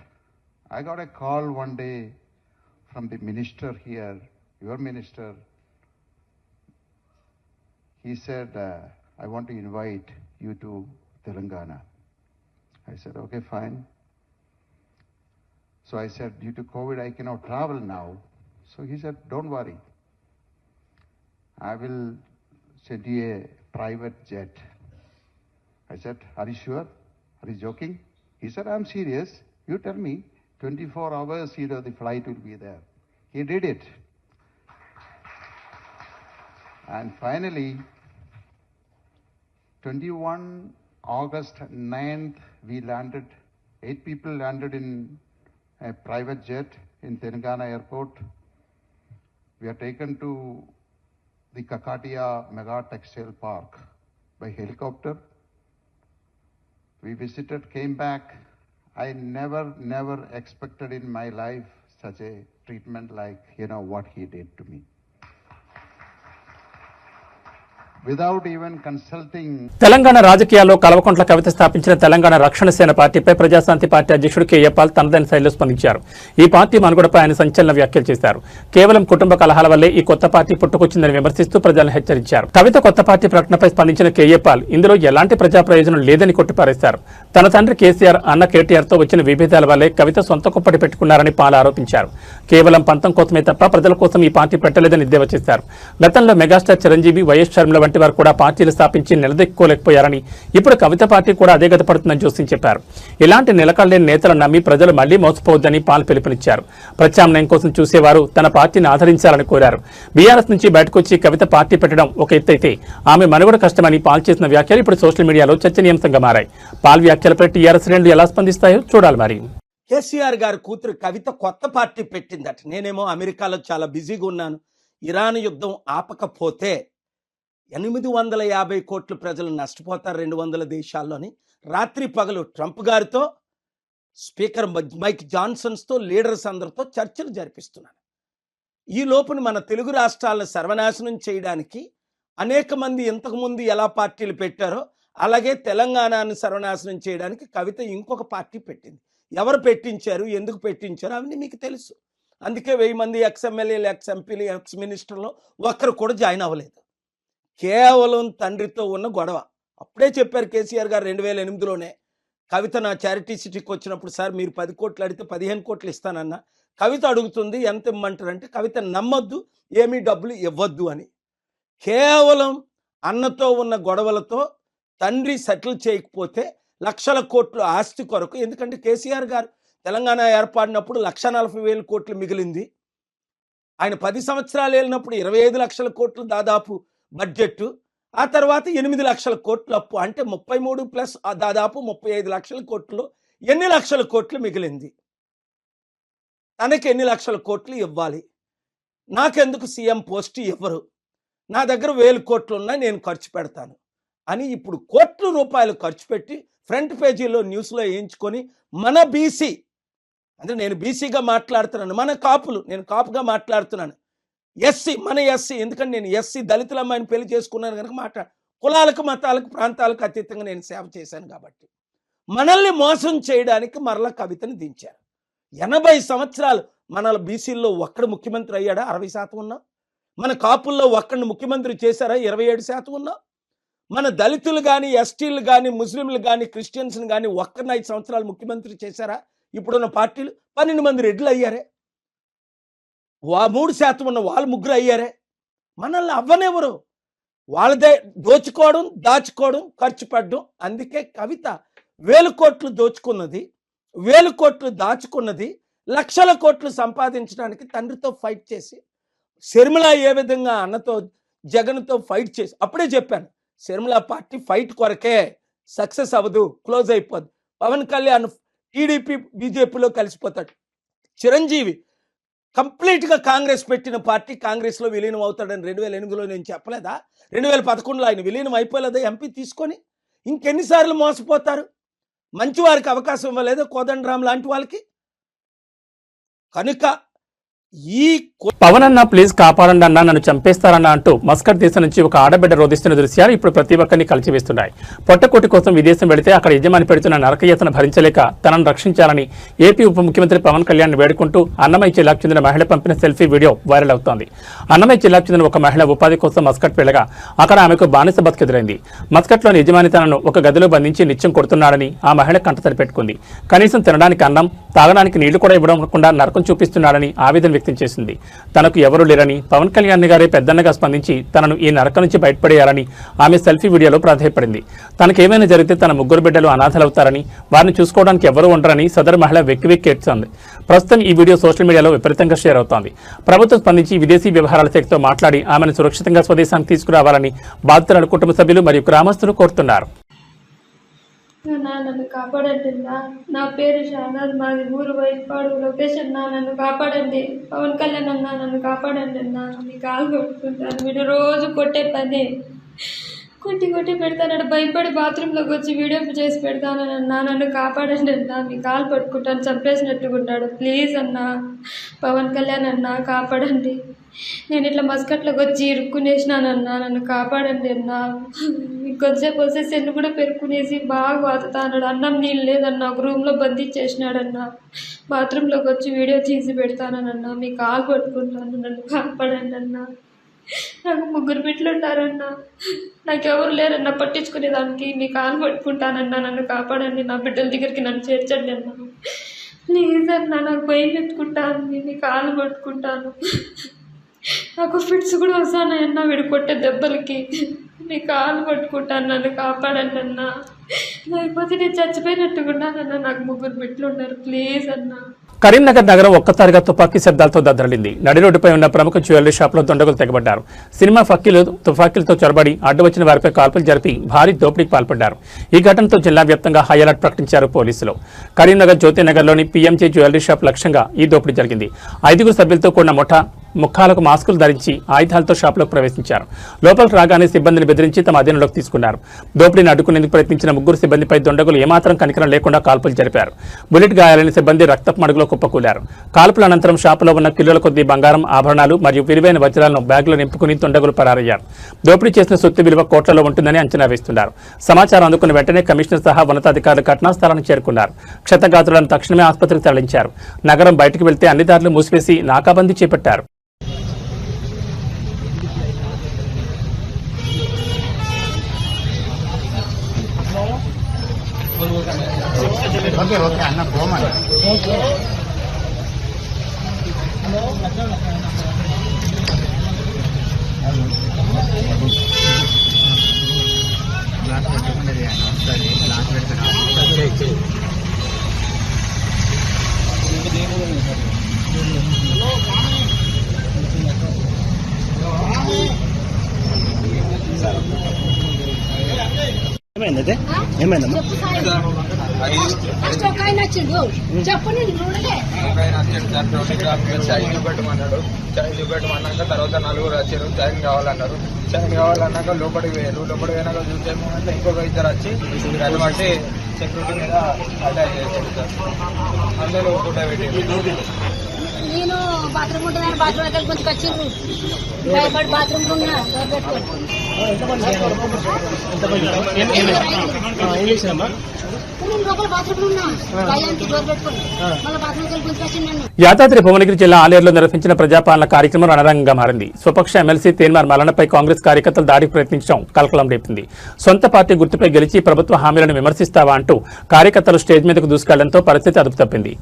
I got a call one day from the minister here, your minister. He said, I want to invite you to Telangana. I said, okay, fine. So I said, due to COVID, I cannot travel now. So he said, don't worry. I will send you a private jet. I said, are you sure? Are you joking? He said, I'm serious. You tell me, 24 hours, the flight will be there. He did it. And finally, 21 August 9th, we landed, 8 people landed in a private jet in Telangana airport. We are taken to the Kakatiya Mega Textile Park by helicopter. We visited, came back. I never expected in my life such a treatment like, what he did to me. Without even consulting. Telangana రాజకీయాల్లో కల్వకుంట్ల కవిత స్థాపించిన తెలంగాణ రక్షణ సేన పార్టీపై ప్రజాశాంతి పార్టీ అధ్యక్షుడు కేఏ పాల్ తనదైన శైలిలో స్పందించారు. ఈ పార్టీ మనుగడపై ఆయన సంచలన వ్యాఖ్యలు చేశారు. కేవలం కుటుంబ కలహాల వల్లే ఈ కొత్త పార్టీ పుట్టుకొచ్చిందని విమర్శిస్తూ ప్రజలను హెచ్చరించారు. కవిత కొత్త పార్టీ ప్రకటనపై స్పందించిన కేఏ పాల్ ఇందులో ఎలాంటి ప్రజా ప్రయోజనం లేదని కొట్టిపారేశారు. తన తండ్రి కేసీఆర్, అన్న కేటీఆర్తో వచ్చిన విభేదాల వల్లే కవిత సొంత కుప్పటి పెట్టుకున్నారని పాల్ ఆరోపించారు. కేవలం పంతం కోసమే తప్ప ప్రజల కోసం ఈ పార్టీ పెట్టలేదని ఎద్దేవా చేశారు. గతంలో మెగాస్టార్ చిరంజీవి, వైఎస్ షర్మిల వంటి వారు కూడా పార్టీలు స్థాపించి నిలదొక్కుకోలేకపోయారని, ఇప్పుడు కవిత పార్టీ కూడా అదే గతపడుతుందని జోస్యం చెప్పారు. ఇలాంటి నిలకడలేని నేతలను నమ్మి ప్రజలు మళ్లీ మోసపోవద్దని పాల్ పిలుపునిచ్చారు. ప్రత్యామ్నాయం కోసం చూసేవారు తన పార్టీని ఆదరించాలని కోరారు. బీఆర్ఎస్ నుంచి బయటకొచ్చి కవిత పార్టీ పెట్టడం ఒక ఎత్తైతే ఆమె మనుగడ కష్టమని పాల్ చేసిన వ్యాఖ్యలు ఇప్పుడు సోషల్ మీడియాలో చర్చనీయాంశంగా మారాయి. పాల్ వ్యాఖ్యలపై టీఆర్ఎస్ శ్రేణులు ఎలా స్పందిస్తాయో చూడాలి. మరి కేసీఆర్ గారి కూతురు కవిత కొత్త పార్టీ పెట్టిందట. నేనేమో అమెరికాలో చాలా బిజీగా ఉన్నాను. ఇరాన్ యుద్ధం ఆపకపోతే 850 కోట్ల ప్రజలు నష్టపోతారు 200 దేశాల్లోని. రాత్రి పగలు ట్రంప్ గారితో, స్పీకర్ మైక్ జాన్సన్స్తో, లీడర్స్ అందరితో చర్చలు జరిపిస్తున్నాను. ఈ లోపున మన తెలుగు రాష్ట్రాలను సర్వనాశనం చేయడానికి అనేక మంది ఇంతకుముందు ఎలా పార్టీలు పెట్టారో అలాగే తెలంగాణను సర్వనాశనం చేయడానికి కవిత ఇంకొక పార్టీ పెట్టింది. ఎవరు పెట్టించారు, ఎందుకు పెట్టించారు అవన్నీ మీకు తెలుసు. అందుకే 1000 మంది ఎక్స్ఎమ్మెల్యేలు, ఎక్స్ఎంపీలు, ఎక్స్ మినిస్టర్లు ఒక్కరు కూడా జాయిన్ అవ్వలేదు. కేవలం తండ్రితో ఉన్న గొడవ. అప్పుడే చెప్పారు కేసీఆర్ గారు 2008లోనే. కవిత నా చారిటీ సిటీకి వచ్చినప్పుడు, సార్ మీరు 10 కోట్లు అడిగితే 15 కోట్లు ఇస్తానన్నా. కవిత అడుగుతుంది ఎంత ఇమ్మంటారంటే, కవిత నమ్మొద్దు, ఏమీ డబ్బులు ఇవ్వద్దు అని. కేవలం అన్నతో ఉన్న గొడవలతో తండ్రి సెటిల్ చేయకపోతే లక్షల కోట్లు ఆస్తి కొరకు, ఎందుకంటే కేసీఆర్ గారు తెలంగాణ ఏర్పడినప్పుడు 1,40,000 కోట్లు మిగిలింది. ఆయన 10 సంవత్సరాలు వెళ్ళినప్పుడు 25 లక్షల కోట్లు దాదాపు బడ్జెట్, ఆ తర్వాత 8 లక్షల కోట్లు అప్పు. అంటే 33 ప్లస్ దాదాపు 35 లక్షల కోట్లు. ఎన్ని లక్షల కోట్లు మిగిలింది? తనకి ఎన్ని లక్షల కోట్లు ఇవ్వాలి? నాకెందుకు సీఎం పోస్ట్ ఇవ్వరు, నా దగ్గర 1000 కోట్లు ఉన్నాయి, నేను ఖర్చు పెడతాను అని ఇప్పుడు కోట్ల రూపాయలు ఖర్చు పెట్టి ఫ్రంట్ పేజీలో న్యూస్లో వేయించుకొని, మన బీసీ అంటే నేను బీసీగా మాట్లాడుతున్నాను, మన కాపులు, నేను కాపుగా మాట్లాడుతున్నాను, ఎస్సీ మన ఎస్సీ, ఎందుకంటే నేను ఎస్సీ దళితుల అమ్మాయిని పెళ్లి చేసుకున్నాను కనుక కులాలకు, మతాలకు, ప్రాంతాలకు అతీతంగా నేను సేవ చేశాను కాబట్టి మనల్ని మోసం చేయడానికి మరలా కవితని దించారు. 80 సంవత్సరాలు మన బీసీల్లో ఒక్కడు ముఖ్యమంత్రి అయ్యాడా? 60% ఉన్నా. మన కాపుల్లో ఒక్కడిని ముఖ్యమంత్రి చేశారా? 27% ఉన్నా. మన దళితులు కానీ, ఎస్టీలు కానీ, ముస్లింలు కానీ, క్రిస్టియన్స్ని కానీ ఒక్కరిని 5 సంవత్సరాలు ముఖ్యమంత్రి చేశారా? ఇప్పుడున్న పార్టీలు 12 మంది రెడ్లు అయ్యారే, 3% ఉన్న వాళ్ళు 3 అయ్యారే. మనల్ని అవ్వనెవరు? వాళ్ళదే దోచుకోవడం, దాచుకోవడం, ఖర్చు పెట్టడం. అందుకే కవిత 1000 కోట్లు దోచుకున్నది, 1000 కోట్లు దాచుకున్నది, లక్షల కోట్లు సంపాదించడానికి తండ్రితో ఫైట్ చేసి, శర్మిల ఏ విధంగా అన్నతో జగన్తో ఫైట్ చేసి, అప్పుడే చెప్పాను శర్మిల పార్టీ ఫైట్ కొరకే, సక్సెస్ అవ్వదు, క్లోజ్ అయిపోద్ది. పవన్ కళ్యాణ్ టీడీపీ బీజేపీలో కలిసిపోతాడు. చిరంజీవి కంప్లీట్గా కాంగ్రెస్ పెట్టిన పార్టీ కాంగ్రెస్లో విలీనం అవుతాడని 2008లో నేను చెప్పలేదా? 2011లో ఆయన విలీనం అయిపోలేదా ఎంపీ తీసుకొని? ఇంకెన్నిసార్లు మోసపోతారు? మంచి వారికి అవకాశం ఇవ్వలేదా కోదండరాం లాంటి వాళ్ళకి? కనుక ఈ పవన్ అన్న ప్లీజ్ కాపాడండి అన్న, నన్ను చంపేస్తారన్న అంటూ మస్కట్ దేశం నుంచి ఒక ఆడబిడ్డ రోధిస్తున్న దృశ్యాలు ఇప్పుడు ప్రతి ఒక్కరిని కలిచివేస్తున్నాయి. పొట్టకోటి కోసం విదేశం వెళితే అక్కడ యజమాని పెడుతున్న నరకయాతన భరించలేక తనను రక్షించాలని ఏపీ ఉప ముఖ్యమంత్రి పవన్ కళ్యాణ్ వేడుకుంటూ అన్నమయ్య జిల్లాకు చెందిన మహిళ పంపిన సెల్ఫీ వీడియో వైరల్ అవుతోంది. అన్నమయ్య జిల్లాకు చెందిన ఒక మహిళ ఉపాధి కోసం మస్కట్ వెళ్ళగా అక్కడ ఆమెకు బానిస బతుకెదురైంది. మస్కట్లోని యజమాని తనను ఒక గదిలో బంధించి నిత్యం కొడుతున్నాడని ఆ మహిళ కంటతడి పెట్టుకుంది. కనీసం తినడానికి అన్నం, తాగడానికి నీళ్లు కూడా ఇవ్వకుండా నరకం చూపిస్తున్నాడని ఆవేదన వ్యక్తం చేసింది. తనకు ఎవరూ లేరని, పవన్ కళ్యాణ్ గారే పెద్దన్నగా స్పందించి తనను ఈ నరకం నుంచి బయటపడేయాలని ఆమె సెల్ఫీ వీడియోలో ప్రాధాయపడింది. తనకేమైనా జరిగితే తన 3 బిడ్డలు అనాథలవుతారని, వారిని చూసుకోవడానికి ఎవరూ ఉండరని సదరు మహిళ వెక్కి ఏడ్చింది. ప్రస్తుతం ఈ వీడియో సోషల్ మీడియాలో విపరీతంగా షేర్ అవుతోంది. ప్రభుత్వం స్పందించి విదేశీ వ్యవహారాల శాఖతో మాట్లాడి ఆమెను సురక్షితంగా స్వదేశానికి తీసుకురావాలని బాధితుల కుటుంబ సభ్యులు మరియు గ్రామస్తులు కోరుతున్నారు. నన్ను కాపాడండి. నా పేరు షానాజ్, మాది ఊరు వైపాడు, లొకేషన్ నన్ను కాపాడండి. పవన్ కళ్యాణ్ అన్నా నన్ను కాపాడండి అన్నా, మీ కాలు కొట్టుకుంటాను. వీడు రోజు కొట్టే పని, కొట్టి పెడతానని భయపడి బాత్రూంలోకి వచ్చి వీడియో చేసి పెడతానన్నా. నన్ను కాపాడండి అన్నా, మీ కాలు పట్టుకుంటాను, చంపేసినట్టుకుంటాడు. ప్లీజ్ అన్నా, పవన్ కళ్యాణ్ అన్నా కాపాడండి. నేను ఇట్లా మస్కట్లోకి వచ్చి ఇరుక్కునేసినానన్నా, నన్ను కాపాడండి అన్నా. ఇంకొంచెంసేపు వస్తే సెల్లు కూడా పెరుక్కునేసి బాగా వాతుతా అన్నాడు. అన్నం నీళ్ళు లేదన్నా, ఒక రూమ్లో బంధించేసినాడన్నా. బాత్రూంలోకి వచ్చి వీడియో తీసి పెడతానన్నా, మీ కాలు పట్టుకుంటాను, నన్ను కాపాడండి అన్నా. నాకు 3 బిడ్డలు ఉంటారన్నా, నాకెవరు లేరన్నా పట్టించుకునేదానికి. మీ కాలు పట్టుకుంటానన్నా, నన్ను కాపాడండి. నా బిడ్డల దగ్గరికి నన్ను చేర్చండి అన్నా. ప్లీజ్ అన్నా, నాకు భయం ఎత్తుకుంటాను, మీ కాలు పట్టుకుంటాను. నాకు ఫిట్స్ కూడా వస్తానన్నా వీడు కొట్టే దెబ్బలకి. మీ కాలు పట్టుకుంటాను, నన్ను కాపాడండి అన్నా. లేకపోతే నేను చచ్చిపోయినట్టుకున్నానన్నా. నాకు 3 బిడ్డలు ఉన్నారు, ప్లీజ్ అన్నా. కరీంనగర్ నగరం ఒక్కసారిగా తుపాకీ శబ్దాలతో దద్దరిల్లింది. నడి రోడ్డుపై ఉన్న ప్రముఖ జ్యువెలరీ షాప్లో దుండగులు తెగబడ్డారు. సినిమా ఫక్కీలు తుపాకీలతో చొరబడి అడ్డు వచ్చిన వారిపై కాల్పులు జరిపి భారీ దోపిడీకి పాల్పడ్డారు. ఈ ఘటనతో జిల్లా వ్యాప్తంగా హై అలర్ట్ ప్రకటించారు పోలీసులు. కరీంనగర్ జ్యోతినగర్లోని పీఎంజే జ్యువెలరీ షాప్ లక్ష్యంగా ఈ దోపిడీ జరిగింది. 5 సభ్యులతో కూడిన ముఠా ముఖాలకు మాస్కులు ధరించి ఆయుధాలతో షాపులోకి ప్రవేశించారు. లోపలికి రాగానే సిబ్బందిని బెదిరించి తమ అధీనంలోకి తీసుకున్నారు. దోపిడీని అడ్డుకునేందుకు ప్రయత్నించిన 3 సిబ్బందిపై దుండగులు ఏమాత్రం కనికరం లేకుండా కాల్పులు జరిపారు. బుల్లెట్ గాయాలైన సిబ్బంది రక్తపు మడుగులో కుప్పకూలారు. కాల్పుల అనంతరం షాపులో ఉన్న కిలోల కొద్దీ బంగారం, ఆభరణాలు మరియు విలువైన వజ్రాలను బ్యాగులో నింపుకుని దుండగులు పరారయ్యారు. దోపిడీ చేసిన సొత్తు విలువ కోట్లలో ఉంటుందని అంచనా వేస్తున్నారు. సమాచారం అందుకున్న వెంటనే కమిషనర్ సహా ఉన్నతాధికారులు ఘటనా స్థలానికి చేరుకున్నారు. క్షతగాత్రులను తక్షణమే ఆసుపత్రికి తరలించారు. నగరం బయటకు వెళ్తే అన్ని దారులు మూసివేసి నాకాబందీ చేపట్టారు. ఫస్ట్ ఒక ఆయన వచ్చిండు చెప్పు నేను చూడలే చైన్ పెట్టమన్నాడు. చైన్ పెట్టమన్నాక తర్వాత 4 వచ్చారు. చైన్ కావాలన్నారు. చైన్ కావాలన్నాక లోపలికి పోయారు. లోపలికి పోయినాక చూస్తే ఇంకొక 2 వచ్చి దాన్ని బట్టి సెక్యూరిటీ మీద అటాక్ చేశారు సార్. అందరూ ఫోటో పెట్టి నేను బాత్రూమ్ ఉంటున్నాను. బాత్రూమ్ దగ్గర కొంచెం వచ్చిండ్రు భయపడి బాత్రూమ్ ఉన్నా యాదాద్రి భువనగిరి జిల్లా ఆలేరులో నిర్వహించిన ప్రజాపాలన కార్యక్రమం రణరంగంగా మారింది. స్వపక్ష ఎమ్మెల్సీ తేన్మార్ మల్లన్నపై కాంగ్రెస్ కార్యకర్తలు దాడికి ప్రయత్నించడం కలకలం రేపింది. సొంత పార్టీ గుర్తుపై గెలిచి ప్రభుత్వ హామీలను విమర్శిస్తావా అంటూ కార్యకర్తలు స్టేజ్ మీదకు దూసుకెళ్లడంతో పరిస్థితి అదుపు తప్పింది.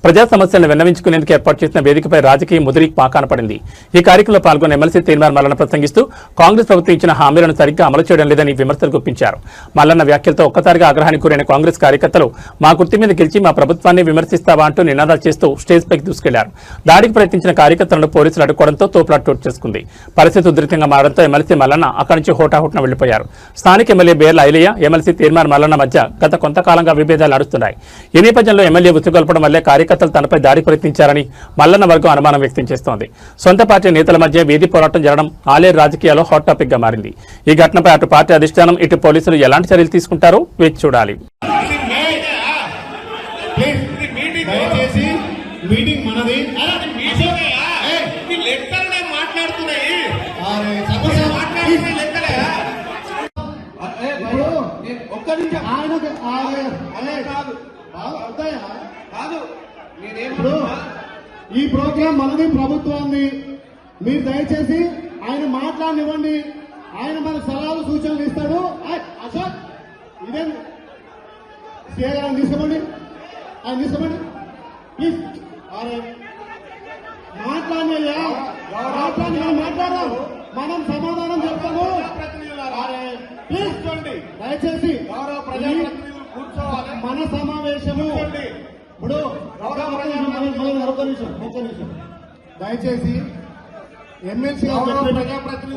ప్రజా సమస్యలను విన్నవించుకునేందుకు ఏర్పాటు చేసిన వేదికపై రాజకీయ ముదిరి పాకాన పడింది. ఈ కార్యక్రమంలో పాల్గొన్న ఎమ్మెల్సీ తేన్మార్ మల్లన్న ప్రసంగిస్తూ కాంగ్రెస్ ప్రభుత్వం ఇచ్చిన హామీలను సరిగ్గా అమలు చేయడం లేదని విమర్శలు గుప్పించారు. మల్లన్న వ్యాఖ్యలతో ఒక్కసారిగా ఆగ్రహానికి గురైన కాంగ్రెస్ కార్యకర్తలు మా గుర్తు మీద గెలిచి మా ప్రభుత్వాన్ని విమర్శిస్తావా అంటూ నినాదాలు చేస్తూ స్టేజ్ పైకి దూసుకెళ్లారు. దాడికి ప్రయత్నించిన కార్యకర్తలను పోలీసులు అడ్డుకోవడంతో తోపులాట చోటు చేసుకుంది. పరిస్థితి ఉధృతంగా మారడంతో ఎమ్మెల్సీ మల్లన్న అక్కడి నుంచి హోటాహుట్న వెళ్లిపోయారు. స్థానిక ఎమ్మెల్యే బేర్ల ఐలయ్య, ఎమ్మెల్సీ తేన్మార్ మల్లన్న మధ్య గత కొంతకాలంగా విభేదాలు నడుస్తున్నాయి. ఈ నేపథ్యంలో ఎమ్మెల్యే ఉచ్చుగొల్పడం వల్లే కార్యకర్తలు తనపై దాడి ప్రయత్నించారని మల్లన్న వర్గం అనుమానం వ్యక్తం చేస్తోంది. సొంత పార్టీ నేతల మధ్య వీధి పోరాటం జరగడం ఆలేరు రాజకీయాల్లో హాట్ టాపిక్ గా మారింది. ఈ ఘటనపై అటు పార్టీ అధిష్టానం, ఇటు పోలీసులు ఎలాంటి చర్యలు తీసుకుంటారో వేచి చూడాలి. ఈ ప్రోగ్రాం మనది, ప్రభుత్వాన్ని. మీరు దయచేసి ఆయన మాట్లాడనివ్వండి. ఆయన మనకు సలహాలు సూచనలు ఇస్తాడు. అశోక్ ఇదే ఆయన తీసుకోండి, ఆయన తీసుకోండి ప్లీజ్. మాట్లాడినయ్యా, మాట్లాడదాం, మనం సమాధానం చెప్తాము. ప్లీజ్ దయచేసి మన సమావేశము ఇప్పుడు ఒక్క నిమిషం దయచేసి ఎమ్మెల్సీ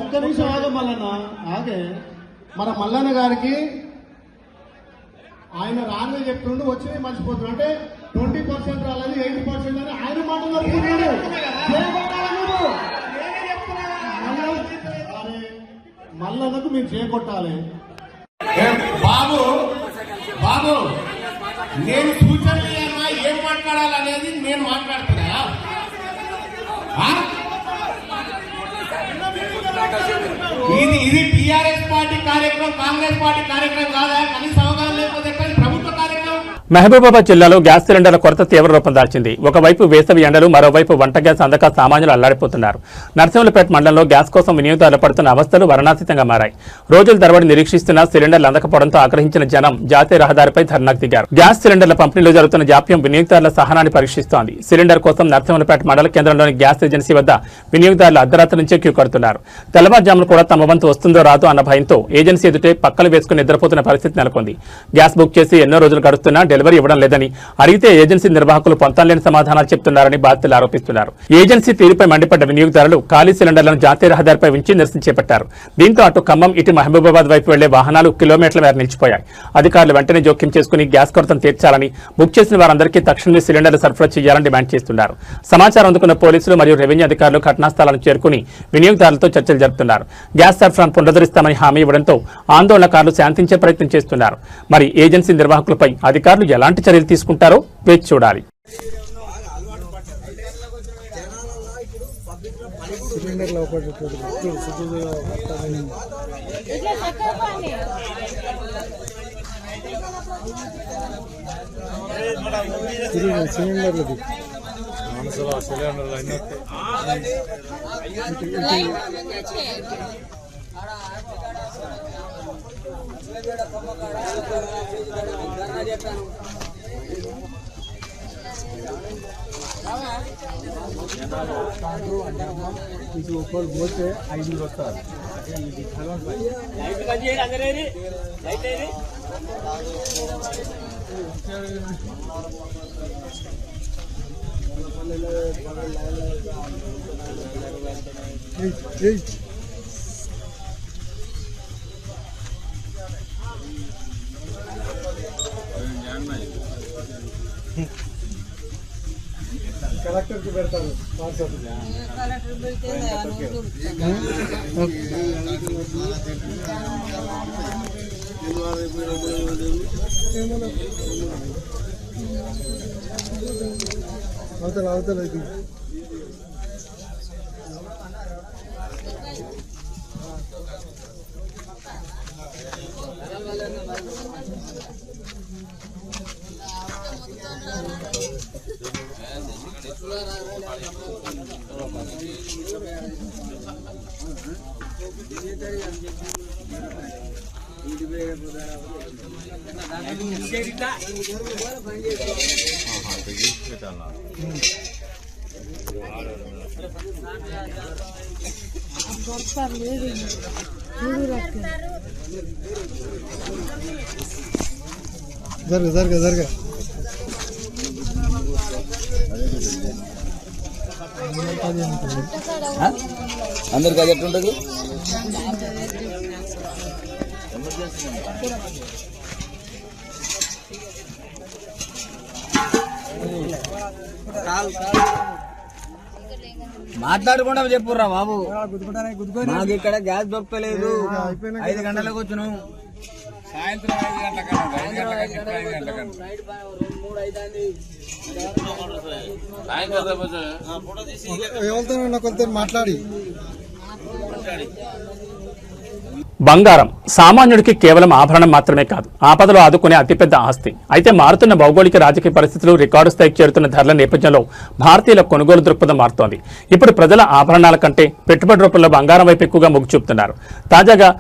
ఒక్క నిమిషం ఆగే మల్లన్న ఆగే. మన మల్లన్న గారికి ఆయన రాంగ్ చెప్తుండు, వచ్చి మర్చిపోతున్నాడు. అంటే 20% రాలేదు, 80% అని ఆయన మాట నడుపుతున్నాడు. మల్లన్నకు మీరు చేకొట్టాలి. బాబు బాబు నేను సూచనలు ఇవ్వనా, ఏం మాట్లాడాలనేది నేను మాట్లాడుతున్నా. ఇది టీఆర్ఎస్ పార్టీ కార్యక్రమం, కాంగ్రెస్ పార్టీ కార్యక్రమం కాదా? కనీస అవగాహన లేకపోతే ప్రభుత్వ కార్యక్రమం. మహబూబాబాద్ జిల్లాలో గ్యాస్ సిలిండర్ల కొరత తీవ్ర రూపం దాల్చింది. ఒకవైపు వేసవి ఎండలు, మరోవైపు వంట గ్యాస్ అందక సామాన్యులు అల్లాడిపోతున్నారు. నరసింహులపేట మండలంలో గ్యాస్ కోసం వినియోగదారులు పడుతున్న అవస్థలు వర్ణాతీతంగా మారాయి. రోజుల తరబడి నిరీక్షిస్తున్న సిలిండర్లు అందకపోవడంతో ఆగ్రహించిన జనం జాతీయ రహదారిపై ధర్నాకు దిగారు. గ్యాస్ సిలిండర్ల పంపిణీలో జరుగుతున్న జాప్యం వినియోగదారుల సహనాన్ని పరీక్షిస్తోంది. సిలిండర్ కోసం నరసింహులపేట మండల కేంద్రంలోని గ్యాస్ ఏజెన్సీ వద్ద వినియోగదారులు అర్ధరాత్రి నుంచే క్యూ కడుతున్నారు. తెల్లవారుజామున కూడా తమ వంతు వస్తుందో రాదో అన్న భయంతో ఏజెన్సీ ఎదుటే పక్కలు వేసుకుని నిద్రపోతున్న పరిస్థితి నెలకొంది. గ్యాస్ బుక్ చేసి ఎన్నో రోజులు గడుస్తున్నా డెలివరీ ఇవ్వడం లేదని, అడిగితే ఏజెన్సీ నిర్వాహకులు పొంతలేని సమాధానాలు చెప్తున్నారని బాధితులు ఆరోపిస్తున్నారు. ఏజెన్సీ తీరుపై మండిపడ్డ వినియోగదారులు ఖాళీ సిలిండర్లను జాతీయ రహదారిపై ఉంచి నిరసన చేపట్టారు. దీంతో అటు ఖమ్మం ఇటు మహబూబాబాద్ వైపు వెళ్లే వాహనాలు కిలోమీటర్ల మేర నిలిచిపోయాయి. అధికారులు వెంటనే జోక్యం చేసుకుని గ్యాస్ కొరతను తీర్చాలని, బుక్ చేసిన వారందరికీ తక్షణమే సిలిండర్లు సరఫరా చేయాలని డిమాండ్ చేస్తున్నారు. సమాచారం అందుకున్న పోలీసులు మరియు రెవెన్యూ అధికారులు ఘటనా స్థలానికి చేరుకుని వినియోగదారులతో చర్చలు జరుపుతున్నారు. గ్యాస్ సరఫరాను పునరుద్ధరిస్తామని హామీ ఇవ్వడంతో ఆందోళనకారులు శాంతించే ప్రయత్నం చేస్తున్నారు. మరి ఏజెన్సీ నిర్వాహకులపై అధికారులు ఎలాంటి చర్యలు తీసుకుంటారో వేచి చూడాలి. ऊपर बोलते आई होता कलेक्टर की बेटा जरगा అందరికి అది ఎట్లుంటుంది? మాట్లాడకుండా చెప్పుర్రా బాబు. మాకు ఇక్కడ గ్యాస్ దొరకలేదు. 5 గంటలకు వచ్చినాం. సాయంత్రం 5 గంటలకు మాట్లాడి బంగారం సామాన్యుడికి కేవలం ఆభరణం మాత్రమే కాదు, ఆపదలో ఆదుకునే అతిపెద్ద ఆస్తి. అయితే మారుతున్న భౌగోళిక రాజకీయ పరిస్థితులు, రికార్డు స్థాయికి చేరుతున్న ధరల నేపథ్యంలో భారతీయుల కొనుగోలు దృక్పథం మారుతోంది. ఇప్పుడు ప్రజల ఆభరణాల కంటే పెట్టుబడి రూపంలో బంగారం వైపు ఎక్కువగా మొగ్గు చూపుతున్నారు. తాజాగా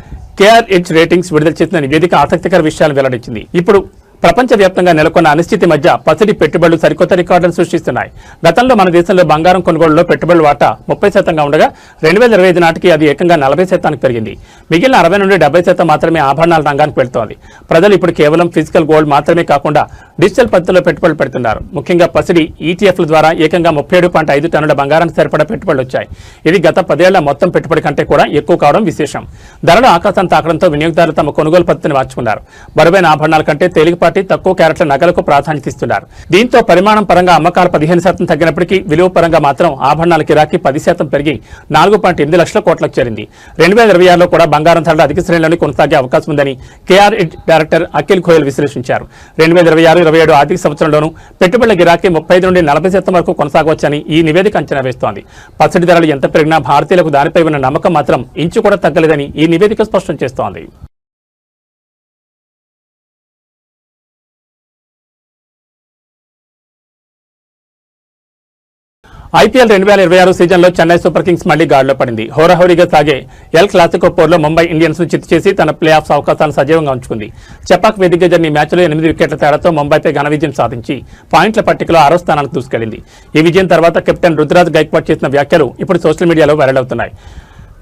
KRH రేటింగ్స్ విడుదల చేసిన నివేదిక ఆసక్తికర విషయాలు వెల్లడించింది. ఇప్పుడు ప్రపంచవ్యాప్తంగా నెలకొన్న అనిశ్చితి మధ్య పసిడి పెట్టుబడులు సరికొత్త రికార్డులు సృష్టిస్తున్నాయి. గతంలో మన దేశంలో బంగారం కొనుగోలులో పెట్టుబడుల వాటా 30% ఉండగా 2025 నాటికి అది ఏకంగా 40% పెరిగింది. మిగిలిన 60 నుండి 70% మాత్రమే ఆభరణాల రంగానికి వెళ్తోంది. ప్రజలు ఇప్పుడు కేవలం ఫిజికల్ గోల్డ్ మాత్రమే కాకుండా డిజిటల్ పద్ధతిలో పెట్టుబడులు పెడుతున్నారు. ముఖ్యంగా పసిడి ETFల ద్వారా ఏకంగా 37.5 టన్నుల బంగారానికి సరిపడా పెట్టుబడులు వచ్చాయి. ఇది గత 10 ఏళ్ల మొత్తం పెట్టుబడి కంటే కూడా ఎక్కువ కావడం విశేషం. ధరలు ఆకాశాన్ని తాకడంతో వినియోగదారులు తమ కొనుగోలు పద్ధతిని మార్చుకున్నారు. బరువైన ఆభరణాల కంటే తేలికపాటి తక్కువ క్యారెట్ల నగలకు ప్రాధాన్యత ఇస్తున్నారు. దీంతో పరిమాణం పరంగా అమ్మకాలు 15% తగ్గినప్పటికీ విలువ పరంగా మాత్రం ఆభరణాల గిరాకీ 10% పెరిగి 4.8 లక్షల కోట్లకు చేరింది. 2026లో కూడా బంగారం ధరలు అధిక శ్రేణిలోనే కొనసాగే అవకాశం ఉందని KRH డైరెక్టర్ అఖిల్ గోయల్ విశ్లేషించారు. 2026-27 ఆర్థిక సంవత్సరంలోనూ పెట్టుబడుల గిరాకీ 35 నుండి 40% వరకు కొనసాగవచ్చని ఈ నివేదిక అంచనా వేస్తోంది. పసిడి ధరలు ఎంత పెరిగినా భారతీయులకు దానిపై ఉన్న నమ్మకం మాత్రం ఇంచు కూడా తగ్గలేదని ఈ నివేదిక స్పష్టం చేస్తోంది. IPL 2026 సీజన్లో చెన్నై సూపర్ కింగ్స్ మళ్లీ గాడిలో పడింది. హోరాహోరీగా సాగే ఎల్ క్లాసికో పోర్లో ముంబై ఇండియన్స్ ను చిత్తు చేసి తన ప్లే ఆఫ్స్ అవకాశాలను సజీవంగా ఉంచుకుంది. చెపాక్ వేదికగా జరిగిన ఈ మ్యాచ్లో 8 వికెట్ల తేడాతో ముంబైపై ఘన విజయం సాధించి పాయింట్ల పట్టికలో 6వ స్థానానికి దూసుకెళ్లింది. ఈ విజయం తర్వాత కెప్టెన్ రుతురాజ్ గైక్వాడ్ చేసిన వ్యాఖ్యలు ఇప్పుడు సోషల్ మీడియాలో వైరల్ అవుతున్నాయి.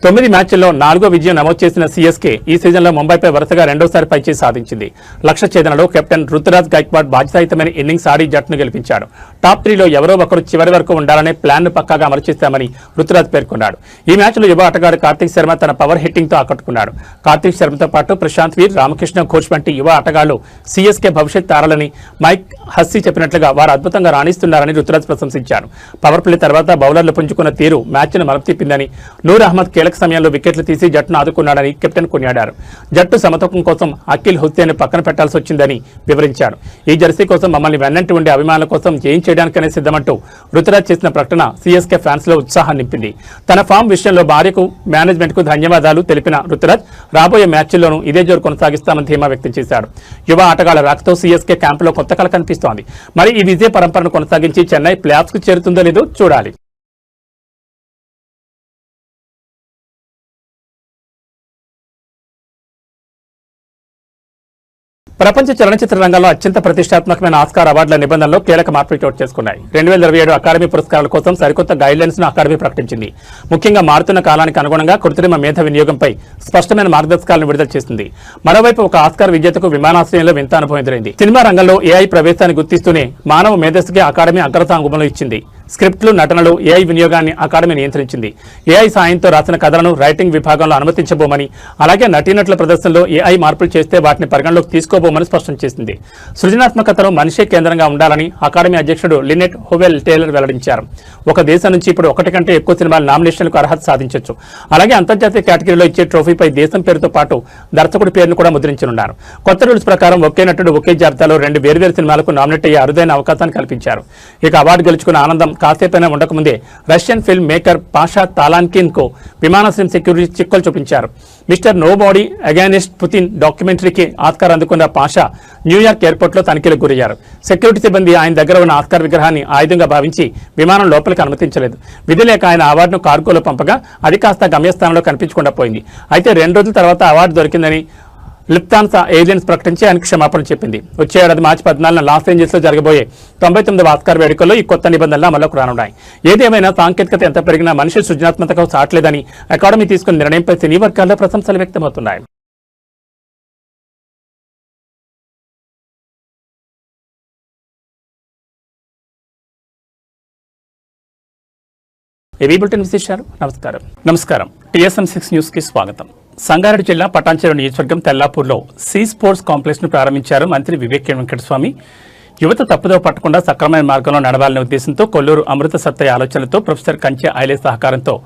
9 మ్యాచ్ల్లో 4వ విజయం నమోదు చేసిన సీఎస్కే ఈ సీజన్లో ముంబైపై వరుసగా రెండోసారి పైచేయి సాధించింది. లక్ష్య ఛేదనలో కెప్టెన్ రుతురాజ్ గైక్వాడ్ బాధ్యతాయుతమైన ఇన్నింగ్స్ ఆడి జట్టును గెలిపించాడు. టాప్ 3లో ఎవరో ఒకరు చివరి వరకు ఉండాలనే ప్లాన్ను పక్కాగా అమలు చేస్తామని రుతురాజ్ పేర్కొన్నాడు. ఈ మ్యాచ్లో యువ ఆటగాడు కార్తిక్ శర్మ తన పవర్ హిట్టింగ్తో ఆకట్టుకున్నాడు. కార్తిక్ శర్మతో పాటు ప్రశాంత్ వీర్, రామకృష్ణ ఘోష్ వంటి యువ ఆటగాళ్లు సీఎస్కే భవిష్యత్ తారాలని మైక్ హస్సీ చెప్పినట్లుగా వారు అద్భుతంగా రాణిస్తున్నారని రుతురాజ్ ప్రశంసించారు. పవర్ ప్లే తర్వాత బౌలర్లు పుంజుకున్న తీరు మ్యాచ్ను మలుపుతిప్పిందని, నూర్ అహ్మద్ కీలక సమయంలో వికెట్లు తీసి జట్టును ఆదుకున్నాడని కెప్టెన్ కొనియాడారు. జట్టు సమతూకం కోసం అఖిల్ హుస్సేన్ పక్కన పెట్టాల్సి వచ్చిందని వివరించాడు. ఈ జెర్సీ కోసం మమ్మల్ని వెన్నంటి ఉండే అభిమానుల కోసం ఏం చేయడానికనే సిద్ధమంటూ రుతురాజ్ చేసిన ప్రకటన సీఎస్కే ఫ్యాన్స్ లో ఉత్సాహం నింపింది. తన ఫామ్ విషయంలో భార్యకు, మేనేజ్మెంట్ కు ధన్యవాదాలు తెలిపిన రుతురాజ్ రాబోయే మ్యాచ్ల్లోనూ ఇదే జోరు కొనసాగిస్తామని ధీమా వ్యక్తం చేశాడు. యువ ఆటగాళ్ల రాకతో సీఎస్కే క్యాంపులో కొత్త కళ కనిపిస్తోంది. మరి ఈ విజయ పరంపరను కొనసాగించి చెన్నై ప్లే ఆఫ్స్ కు చేరుతుందో లేదో చూడాలి. ప్రపంచ చలనచిత్ర రంగంలో అత్యంత ప్రతిష్టాత్మకమైన ఆస్కార్ అవార్డుల నిబంధనలో కీలక మార్పులు చోటు చేసుకున్నాయి. 2027 అకాడమీ పురస్కారాల కోసం సరికొత్త గైడ్లైన్స్ ను అకాడమీ ప్రకటించింది. ముఖ్యంగా మారుతున్న కాలానికి అనుగుణంగా కృత్రిమ మేధ వినియోగంపై స్పష్టమైన మార్గదర్శకాలను విడుదల చేసింది. మరోవైపు ఒక ఆస్కార్ విజేతకు విమానాశ్రయంలో వింత అనుభవం ఎదురైంది. సినిమా రంగంలో ఏఐ ప్రవేశాన్ని గుర్తిస్తూనే మానవ మేధస్సుకి అకాడమీ అగ్రతాంగుమలో ఇచ్చింది. స్క్రిప్ట్లు, నటనలు ఏఐ వినియోగాన్ని అకాడమీ నియంత్రించింది. ఏఐ సాయంతో రాసిన కథలను రైటింగ్ విభాగంలో అనుమతించబోమని, అలాగే నటీనటుల ప్రదర్శనలో ఏఐ మార్పులు చేస్తే వాటిని పరిగణలోకి తీసుకోబోమని స్పష్టం చేసింది. సృజనాత్మకతలో మనిషే కేంద్రంగా ఉండాలని అకాడమీ అధ్యక్షుడు లినెట్ హోవెల్ టేలర్ వెల్లడించారు. ఒక దేశం నుంచి ఇప్పుడు 1 కంటే ఎక్కువ సినిమాల నామినేషన్లకు అర్హత సాధించొచ్చు. అలాగే అంతర్జాతీయ కేటగిరీలో ఇచ్చే ట్రోఫీపై దేశం పేరుతో పాటు దర్శకుడి పేరును కూడా ముద్రించనున్నారు. కొత్త రూల్స్ ప్రకారం ఒకే నటుడు ఒకే జాబితాలో 2 వేర్వేరు సినిమాలకు నామినేట్ అయ్యే అరుదైన అవకాశాన్ని కల్పించారు. ఇక అవార్డు గెలుచుకున్న ఆనందం కాసేపైనా ఉండకముందే Russian film maker Pasha Talankin కు విమానాశ్రయం సెక్యూరిటీ చిక్కులు చూపించారు. Mister nobody against Putin డాక్యుమెంటరీకి ఆస్కార్ అందుకున్న పాషా న్యూయార్క్ ఎయిర్పోర్ట్ లో తనిఖీలకు గురయ్యారు. సెక్యూరిటీ సిబ్బంది ఆయన దగ్గర ఉన్న ఆస్కార్ విగ్రహాన్ని ఆయుధంగా భావించి విమానం లోపలికి అనుమతించలేదు. విధి లేక ఆయన అవార్డును కార్గోలో పంపగా అది కాస్త గమ్యస్థానంలో కనిపించకుండా పోయింది. అయితే 2 రోజుల తర్వాత అవార్డు దొరికిందని లుఫ్తాన్సా ఎయిర్లైన్స్ ప్రకటించి ఆయనకు క్షమాపణలు చెప్పింది. వచ్చే ఏడాది మార్చి 14న లాస్ ఏంజల్స్ లో జరగబోయే 99వ ఆస్కార్ వేడుకల్లో ఈ కొత్త నిబంధనలు అమల్లోకి రానున్నాయి. ఏదేమైనా సాంకేతికత ఎంత పెరిగినా మనిషి సృజనాత్మకతకు సాట్లేదని అకాడమీ తీసుకున్న నిర్ణయంపై సినీ వర్గాల్లో ప్రశంసలు వ్యక్తమవుతున్నాయి. ఏవీ బులెటిన్ విశేషాలు. నమస్కారం. TSM 6 న్యూస్ కి స్వాగతం. సంగారెడ్డి జిల్లా పటాన్చెరు నియోజకవర్గం తెల్లాపూర్లో సీ స్పోర్ట్స్ కాంప్లెక్స్ ను ప్రారంభించారు మంత్రి వివేక్ వెంకటస్వామి. యువత తప్పుదో పట్టకుండా సక్రమైన మార్గంలో నడవాలనే ఉద్దేశంతో కొల్లూరు అమృత సత్తయ్య ఆలోచనలతో ప్రొఫెసర్ కంచె ఐలే సహకారంతో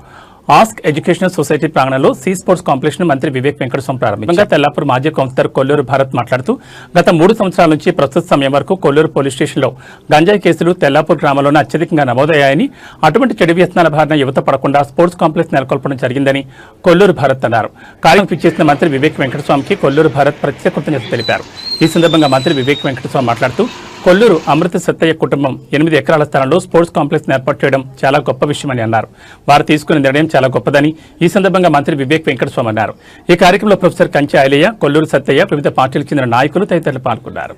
ఆస్క్ ఎడ్యుకేషనల్ సొసైటీ ప్రాంగణంలో సీ స్పోర్ట్స్ కాంప్లెక్స్ ను మంత్రి వివేక్ వెంకటస్వామి ప్రారంభించారు. తెల్లాపూర్ మాజీ కౌన్సిలర్ కొల్లూరు భారత్ మాట్లాడుతూ గత 3 సంవత్సరాల నుంచి ప్రస్తుత సమయం వరకు కొల్లూరు పోలీస్ స్టేషన్లో గంజాయి కేసులు తెల్లాపూర్ గ్రామంలోనే అత్యధికంగా నమోదయ్యాయని, అటువంటి చెడు వ్యసనాల బారిన యువత పడకుండా స్పోర్ట్స్ కాంప్లెక్స్ నెలకొల్పడం జరిగిందని కొల్లూరు భారత్ అన్నారు. కార్యక్రమం చేసిన మంత్రి వివేక్ వెంకటస్వామికి కొల్లూరు భారత్ ప్రత్యేక కృతజ్ఞతలు తెలిపారు. ఈ సందర్భంగా మంత్రి వివేక్ వెంకటస్వామి మాట్లాడుతూ కొల్లూరు అమృత సత్తయ్య కుటుంబం 8 ఎకరాల స్థలంలో స్పోర్ట్స్ కాంప్లెక్స్ ఏర్పాటు చేయడం చాలా గొప్ప విషయమని అన్నారు. వారు తీసుకున్న నిర్ణయం చాలా గొప్పదని ఈ సందర్భంగా మంత్రి వివేక్ వెంకటస్వామి అన్నారు. ఈ కార్యక్రమంలో ప్రొఫెసర్ కంచె ఐలయ్య, కొల్లూరు సత్తయ్య, వివిధ పార్టీలకు చెందిన నాయకులు తదితరులు పాల్గొన్నారు.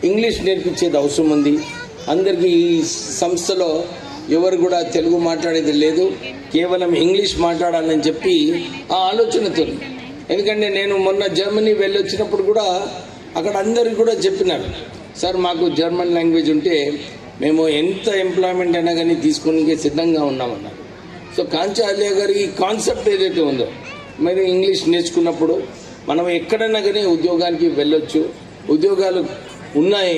ఇంగ్లీష్ నేర్పించేది అవసరం ఉంది. అందరికీ ఈ సంస్థలో ఎవరు కూడా తెలుగు మాట్లాడేది లేదు, కేవలం ఇంగ్లీష్ మాట్లాడాలని చెప్పి ఆ ఆలోచనతో. ఎందుకంటే నేను మొన్న జర్మనీ వెళ్ళొచ్చినప్పుడు కూడా అక్కడ అందరికి కూడా చెప్పినారు, సార్ మాకు జర్మన్ లాంగ్వేజ్ ఉంటే మేము ఎంత ఎంప్లాయ్మెంట్ అయినా కానీ తీసుకునే సిద్ధంగా ఉన్నామన్నారు. సో కాంచాల్య గారి ఈ కాన్సెప్ట్ ఏదైతే ఉందో, మరి ఇంగ్లీష్ నేర్చుకున్నప్పుడు మనం ఎక్కడైనా కానీ ఉద్యోగానికి వెళ్ళొచ్చు, ఉద్యోగాలు ఉన్నాయి,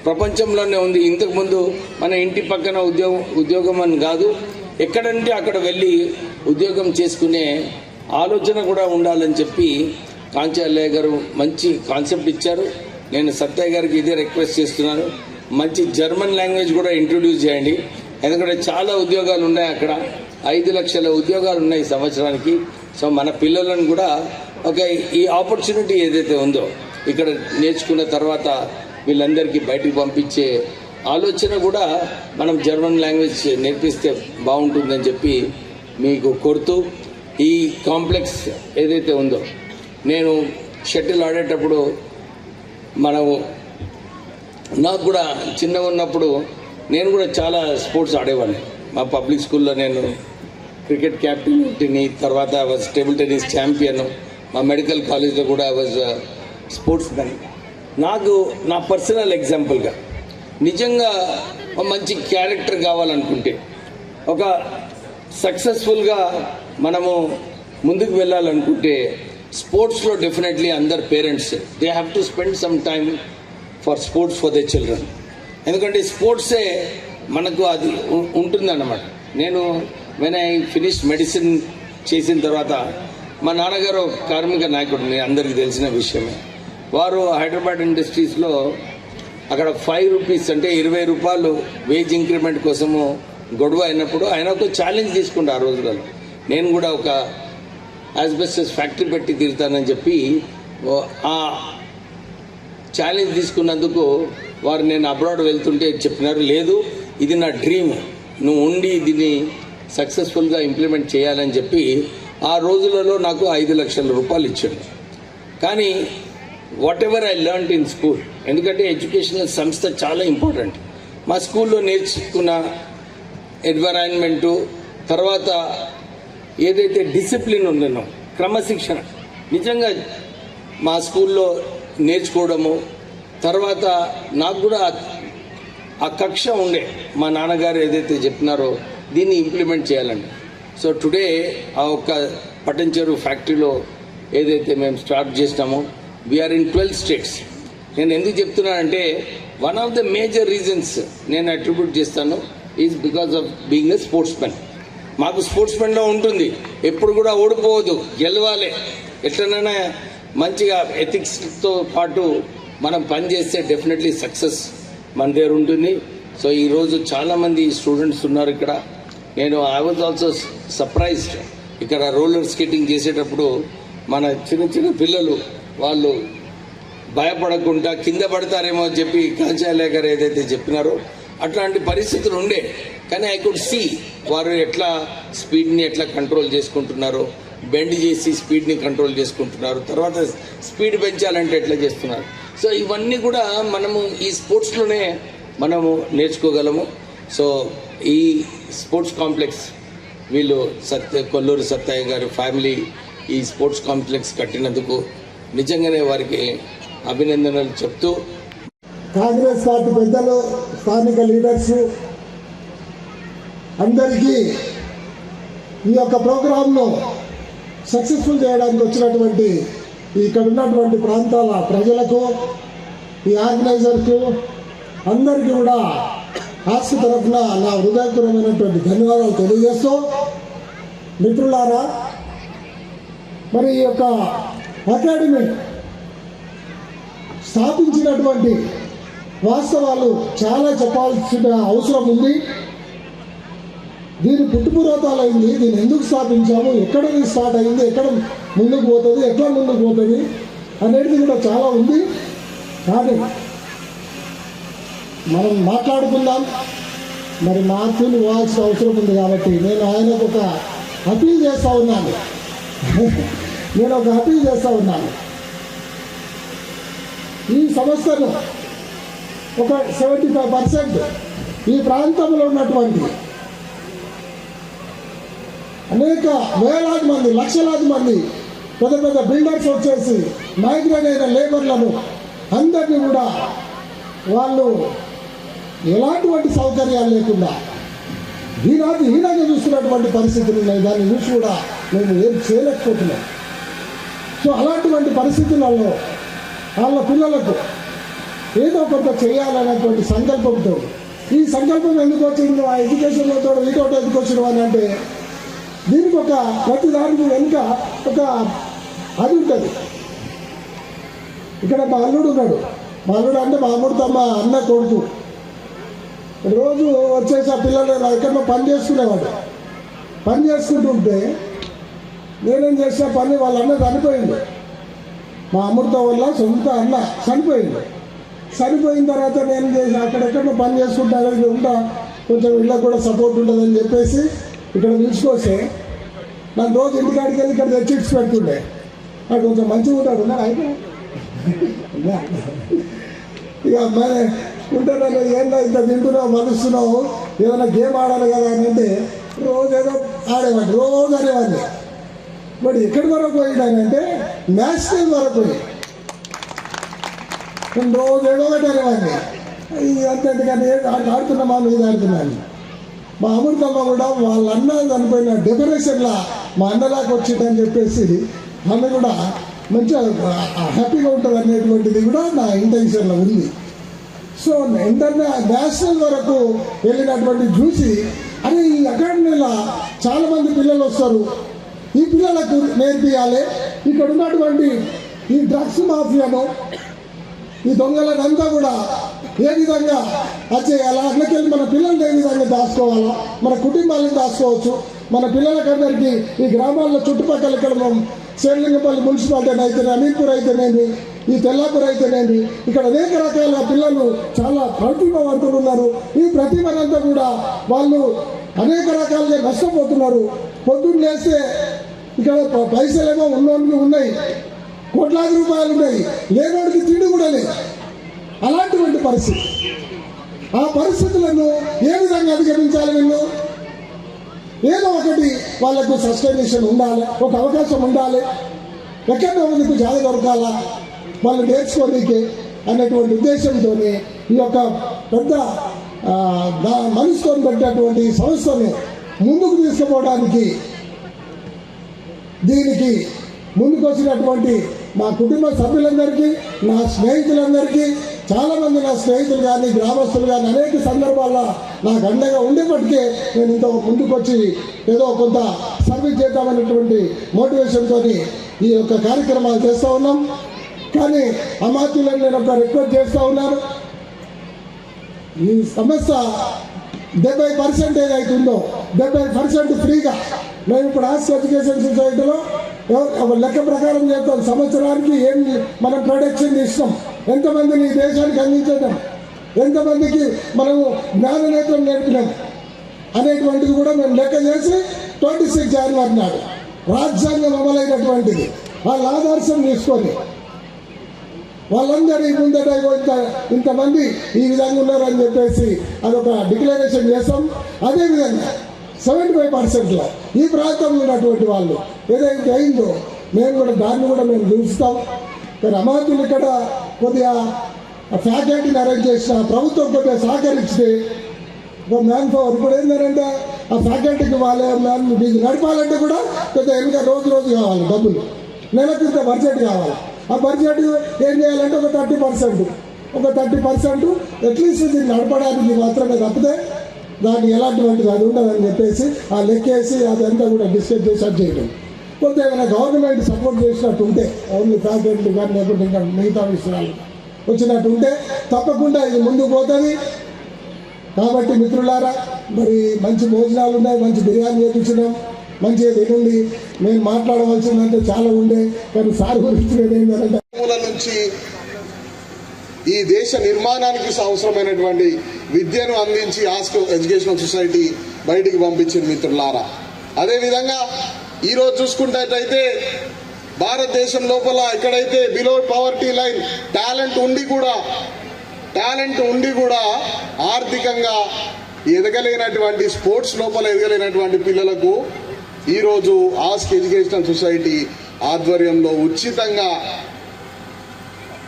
ప్రపంచంలోనే ఉంది. ఇంతకుముందు మన ఇంటి పక్కన ఉద్యోగం అని కాదు, ఎక్కడంటే అక్కడ వెళ్ళి ఉద్యోగం చేసుకునే ఆలోచన కూడా ఉండాలని చెప్పి కాంచాల్య గారు మంచి కాన్సెప్ట్ ఇచ్చారు. నేను సత్యయ్య గారికి ఇదే రిక్వెస్ట్ చేస్తున్నాను, మంచి జర్మన్ లాంగ్వేజ్ కూడా ఇంట్రొడ్యూస్ చేయండి. ఎందుకంటే చాలా ఉద్యోగాలు ఉన్నాయి అక్కడ, 5 లక్షల ఉద్యోగాలు ఉన్నాయి సంవత్సరానికి. సో మన పిల్లలను కూడా ఈ ఆపర్చునిటీ ఏదైతే ఉందో ఇక్కడ నేర్చుకున్న తర్వాత వీళ్ళందరికీ బయటకు పంపించే ఆలోచన కూడా మనం జర్మన్ లాంగ్వేజ్ నేర్పిస్తే బాగుంటుందని చెప్పి మీకు కోరుతూ, ఈ కాంప్లెక్స్ ఏదైతే ఉందో, నేను షటిల్ ఆడేటప్పుడు నాకు కూడా చిన్నగా ఉన్నప్పుడు నేను కూడా చాలా స్పోర్ట్స్ ఆడేవాడిని. మా పబ్లిక్ స్కూల్లో నేను క్రికెట్ క్యాప్టెన్ని, తర్వాత వాజ్ టేబుల్ టెన్నిస్ ఛాంపియన్. మా మెడికల్ కాలేజ్లో కూడా వాజ్ స్పోర్ట్స్ మ్యాన్. నాకు నా పర్సనల్ ఎగ్జాంపుల్గా నిజంగా ఒక మంచి క్యారెక్టర్ కావాలనుకుంటే, ఒక సక్సెస్ఫుల్గా మనము ముందుకు వెళ్ళాలనుకుంటే స్పోర్ట్స్లో డెఫినెట్లీ అందరు parents they have to spend some time for sports for the children. ఎందుకంటే స్పోర్ట్సే మనకు అది ఉంటుందన్నమాట. నేను వెన్ ఐ ఫినిష్ మెడిసిన్ చేసిన తర్వాత మా నాన్నగారు కార్మిక నాయకుడు, అందరికీ తెలిసిన విషయమే. వారు హైదరాబాద్ ఇండస్ట్రీస్లో అక్కడ 5 రూపీస్ అంటే 20 రూపాయలు వేజ్ ఇంక్రిమెంట్ కోసము గొడవ అయినప్పుడు ఆయన ఒక ఛాలెంజ్ తీసుకుంటే ఆ రోజులలో నేను కూడా ఒక యాస్బెస్టస్ ఫ్యాక్టరీ పెట్టి తిరుగుతానని చెప్పి ఆ ఛాలెంజ్ తీసుకున్నందుకు వారు నేను అబ్రాడ్ వెళ్తుంటే చెప్పినారు, లేదు ఇది నా డ్రీమ్, నువ్వు ఉండి దీన్ని సక్సెస్ఫుల్గా ఇంప్లిమెంట్ చేయాలని చెప్పి ఆ రోజులలో నాకు 5 లక్షల రూపాయలు ఇచ్చాడు. కానీ what ever I learned in school, ఎందుకంటే ఎడ్యుకేషనల్ సంస్థ చాలా ఇంపార్టెంట్. మా స్కూల్లో నేర్చుకున్న ఎన్విరాన్మెంటు, తర్వాత ఏదైతే డిసిప్లిన్ ఉందనో క్రమశిక్షణ నిజంగా మా స్కూల్లో నేర్చుకోవడము, తర్వాత నాకు కూడా ఆ కక్ష ఉండే, మా నాన్నగారు ఏదైతే చెప్పినారో దీన్ని ఇంప్లిమెంట్ చేయాలండి. సో టుడే ఆ ఒక్క పటంచెరు ఫ్యాక్టరీలో ఏదైతే మేము స్టార్ట్ చేసినామో వీఆర్ ఇన్ 12 స్టేట్స్. నేను ఎందుకు చెప్తున్నానంటే one of the major reasons నేను అట్రిబ్యూట్ చేస్తాను is because of being a sports man. మాకు స్పోర్ట్స్ మ్యాన్లో ఉంటుంది, ఎప్పుడు కూడా ఓడిపోవద్దు, గెలవాలి, ఎట్లనైనా మంచిగా ఎథిక్స్తో పాటు మనం పనిచేస్తే డెఫినెట్లీ సక్సెస్ మన దగ్గర ఉంటుంది. సో ఈరోజు చాలామంది స్టూడెంట్స్ ఉన్నారు ఇక్కడ. నేను ఐ వాజ్ ఆల్సో సర్ప్రైజ్డ్, ఇక్కడ రోలర్ స్కేటింగ్ చేసేటప్పుడు మన చిన్న చిన్న పిల్లలు వాళ్ళు భయపడకుండా కింద పడతారేమో అని చెప్పి కాంచాల్య గారు ఏదైతే చెప్పినారో అట్లాంటి పరిస్థితులు ఉండే. కానీ ఐ కుడ్ సీ వారు ఎట్లా స్పీడ్ని ఎట్లా కంట్రోల్ చేసుకుంటున్నారో, బెండ్ చేసి స్పీడ్ని కంట్రోల్ చేసుకుంటున్నారు, తర్వాత స్పీడ్ పెంచాలంటే ఎట్లా చేస్తున్నారు. సో ఇవన్నీ కూడా మనము ఈ స్పోర్ట్స్లోనే మనము నేర్చుకోగలము. సో ఈ స్పోర్ట్స్ కాంప్లెక్స్ వీళ్ళు కొల్లూరు సత్తయ్య గారి ఫ్యామిలీ ఈ స్పోర్ట్స్ కాంప్లెక్స్ కట్టినందుకు నిజంగానే వారికి అభినందనలు చెప్తూ, కాంగ్రెస్ పార్టీ పెద్దలు, స్థానిక లీడర్స్ అందరికీ ఈ యొక్క ప్రోగ్రాంను సక్సెస్ఫుల్ చేయడానికి వచ్చినటువంటి ఇక్కడ ఉన్నటువంటి ప్రాంతాల ప్రజలకు, ఈ ఆర్గనైజర్కు అందరికీ కూడా ఆస్తి తరఫున నా హృదయపూర్వమైనటువంటి ధన్యవాదాలు తెలియజేస్తూ, మిత్రులారా, మరి ఈ యొక్క అకాడమీ స్థాపించినటువంటి వాస్తవాలు చాలా చెప్పాల్సిన అవసరం ఉంది. దీని పుట్టుపురోతాలైంది, దీన్ని ఎందుకు స్థాపించాము, ఎక్కడ స్టార్ట్ అయింది, ఎక్కడ ముందుకు పోతుంది, ఎట్లా ముందుకు పోతుంది అనేది కూడా చాలా ఉంది. కానీ మనం మాట్లాడుకుందాం. మరి మార్పుని ఇవ్వాల్సిన అవసరం ఉంది కాబట్టి నేను ఆయనకు ఒక అపీల్ చేస్తూ ఉన్నాను. ఈ సంస్థను ఒక 75% ఈ ప్రాంతంలో ఉన్నటువంటి అనేక వేలాది మంది, లక్షలాది మంది పెద్ద పెద్ద బిల్డర్స్ వచ్చేసి మైగ్రేట్ అయిన లేబర్లను అందరినీ కూడా వాళ్ళు ఎలాంటి సౌకర్యాలు లేకుండా హీనంగా చూస్తున్నటువంటి పరిస్థితులు ఉన్నాయి. దాన్ని చూసి కూడా మేము ఏం చేయలేకపోతున్నాం. సో అలాంటి పరిస్థితులలో వాళ్ళ పిల్లలకు ఏదో కొంత చేయాలనేటువంటి సంకల్పంతో, ఈ సంకల్పం ఎందుకు వచ్చిందో, ఆ ఎడ్యుకేషన్లో ఇటోటి ఎందుకు వచ్చినాం అని అంటే దీనికి ప్రతి దానికి వెనుక ఒక అది ఉంటుంది. ఇక్కడ మా అల్లుడు ఉన్నాడు. మా అల్లుడు అంటే మా అమ్ముడితో మా అన్న కొడుకు. రోజు వచ్చేసి ఆ పిల్లలు ఎక్కడో పని చేసుకునేవాడు. పని చేసుకుంటుంటే నేనేం చేసిన పని వాళ్ళ అన్న చనిపోయింది. మా అమృత వల్ల సొంత అన్న చనిపోయిన తర్వాత నేను చేసి అక్కడెక్కడో పని చేసుకుంటాను ఉంటా, కొంచెం ఇళ్ళకు కూడా సపోర్ట్ ఉంటుందని చెప్పేసి ఇక్కడ పిలుచుకొస్తే నన్ను రోజు ఇంటికాడికి వెళ్ళి ఇక్కడ తెచ్చి ఇచ్చి పెడుతుండే. నాకు కొంచెం మంచిగా ఉంటాడు అయితే ఇక అమ్మాయి ఉంటాను. ఏంటో ఇంత తింటున్నావు, మలుస్తున్నావు, ఏదైనా గేమ్ ఆడాలి కదా అని అంటే రోజు ఏదో ఆడేవాడిని, రోజు ఆడేవాడిని. బట్ ఎక్కడి వరకు పోయినానంటే నేషనల్ వరకు పోయి నేను రోజు ఏదో ఒకటి అనేవాడిని. అంతేకాని ఆడుతున్నామా మీద ఆడుతున్నాను. మా అమృతమ్మ కూడా వాళ్ళ అన్న చనిపోయిన డెకరేషన్లా మా అన్నలాగా వచ్చిందని చెప్పేసి ఆమె కూడా మంచిగా హ్యాపీగా ఉంటుంది అనేటువంటిది కూడా నా ఇంటెన్షన్లో ఉంది. సో నేషనల్ వరకు వెళ్ళినటువంటి చూసి అరే ఈ అకాడమీలో చాలామంది పిల్లలు వస్తారు, ఈ పిల్లలకు నేర్పియాలి, ఇక్కడ ఉన్నటువంటి ఈ డ్రగ్స్ మాఫియాను, ఈ దొంగలనంతా కూడా ఏ విధంగా చేయాలా, అట్లకెళ్ళి మన పిల్లల్ని ఏ విధంగా దాచుకోవాలా, మన కుటుంబాలను దాచుకోవచ్చు, మన పిల్లలకందరికీ ఈ గ్రామాల్లో చుట్టుపక్కల ఇక్కడ శేర్లింగపల్లి మున్సిపాలిటీ అయితేనే, అమీర్పూర్ అయితేనేమి, ఈ తెల్లాపూర్ అయితేనేమి, ఇక్కడ అనేక రకాల పిల్లలు చాలా ప్రతిభావంతులు ఉన్నారు. ఈ ప్రతిభనంతా కూడా వాళ్ళు అనేక రకాలుగా నష్టపోతున్నారు. పొద్దున్న లేస్తే ఇక్కడ పైసలేమో ఉన్నోడికి ఉన్నాయి, కోట్లాది రూపాయలు ఉన్నాయి, లేనోడికి తిండి కూడా లేదు. అలాంటి పరిస్థితి. ఆ పరిస్థితులను ఏ విధంగా అధిగమించాలి? వీళ్ళు ఏదో ఒకటి వాళ్ళకు సస్టైనేషన్ ఉండాలి, ఒక అవకాశం ఉండాలి, ఎక్కడో మీకు జాగ దొరకాలా వాళ్ళు నేర్చుకోనీకే అనేటువంటి ఉద్దేశంతో ఈ యొక్క పెద్ద మనసుతో పెట్టినటువంటి సంస్థను ముందుకు తీసుకుపోవడానికి దీనికి ముందుకు వచ్చినటువంటి మా కుటుంబ సభ్యులందరికీ, నా స్నేహితులందరికీ, చాలామంది నా స్నేహితులు కానీ గ్రామస్తులు కానీ అనేక సందర్భాల్లో నాకు అండగా ఉండేప్పటికే నేను ఇంత ముందుకు వచ్చి ఏదో కొంత సర్వీస్ చేద్దామనేటువంటి మోటివేషన్తో ఈ యొక్క కార్యక్రమాలు చేస్తూ ఉన్నాం. కానీ అమాత్యులను నేను ఒక రిక్వెస్ట్ చేస్తూ ఉన్నాను, ఈ సంస్థ 70% ఏదైతుందో 70% ఫ్రీగా మేము ఇప్పుడు ఆస్క్ ఎడ్యుకేషన్ సొసైటీలో లెక్క ప్రకారం చేస్తాం. సంవత్సరానికి ఏం మనం ప్రొడక్షన్ ఇస్తాం, ఎంతమందిని ఈ దేశానికి అందించడం, ఎంతమందికి మనము జ్ఞాననేత్రం నేర్పినాం అనేటువంటిది కూడా మేము లెక్క చేసి 26 జనవరి నాడు రాజ్యాంగం అమలైనటువంటిది వాళ్ళ ఆదర్శం తీసుకొని వాళ్ళందరి ముందట ఇంతమంది ఈ విధంగా ఉన్నారని చెప్పేసి అదొక డిక్లరేషన్ చేస్తాం. అదేవిధంగా 75%లో ఈ ప్రాంతంలో ఉన్నటువంటి వాళ్ళు ఏదైతే అయిందో మేము కూడా దాన్ని కూడా మేము చూస్తాం. మరి అమాత్యులు ఇక్కడ కొద్దిగా ఫ్యాకల్టీని అరేంజ్ చేసిన ప్రభుత్వం కొద్దిగా సహకరిస్తే మ్యాన్ పవర్ ఇప్పుడు ఏంటంటే ఆ ఫ్యాకల్టీకి వాళ్ళే నడపాలంటే కూడా కొద్దిగా ఇంకా రోజు కావాలి, డబ్బులు నెలకు ఇంత బడ్జెట్ కావాలి. ఆ బడ్జెట్ ఏం చేయాలంటే ఒక 30% అట్లీస్ట్ దీన్ని నడపడానికి మాత్రమే తప్పితే దాన్ని ఎలాంటివంటిది అది ఉండదని చెప్పేసి ఆ లెక్కేసి అదంతా కూడా డిస్కస్ చేసి అది చేయడం. కొంత ఏమైనా గవర్నమెంట్ సపోర్ట్ చేసినట్టు ఉంటే, ఓన్లీ ఫ్యాకల్టీ కానీ లేకుంటే ఇంకా మిగతా విషయాలు వచ్చినట్టు ఉంటే తప్పకుండా ఇది ముందుకు పోతుంది. కాబట్టి మిత్రులారా, మరి మంచి భోజనాలు ఉన్నాయి, మంచి బిర్యానీ చేయించడం, మంచిగా తినండి. నేను మాట్లాడవలసిందంటే చాలా ఉండే, కానీ సార్ గురించి ఏంటంటే నుంచి ఈ దేశ నిర్మాణానికి అవసరమైనటువంటి విద్యను అందించి ఆస్క్ ఎడ్యుకేషనల్ సొసైటీ బయటికి పంపించింది మిత్రులారా. అదేవిధంగా ఈరోజు చూసుకున్నట్టయితే భారతదేశం లోపల ఎక్కడైతే బిలో పవర్టీ లైన్ టాలెంట్ ఉండి కూడా టాలెంట్ ఉండి కూడా ఆర్థికంగా ఎదగలేనటువంటి, స్పోర్ట్స్ లోపల ఎదగలేనటువంటి పిల్లలకు ఈరోజు ఆస్క్ ఎడ్యుకేషనల్ సొసైటీ ఆధ్వర్యంలో ఉచితంగా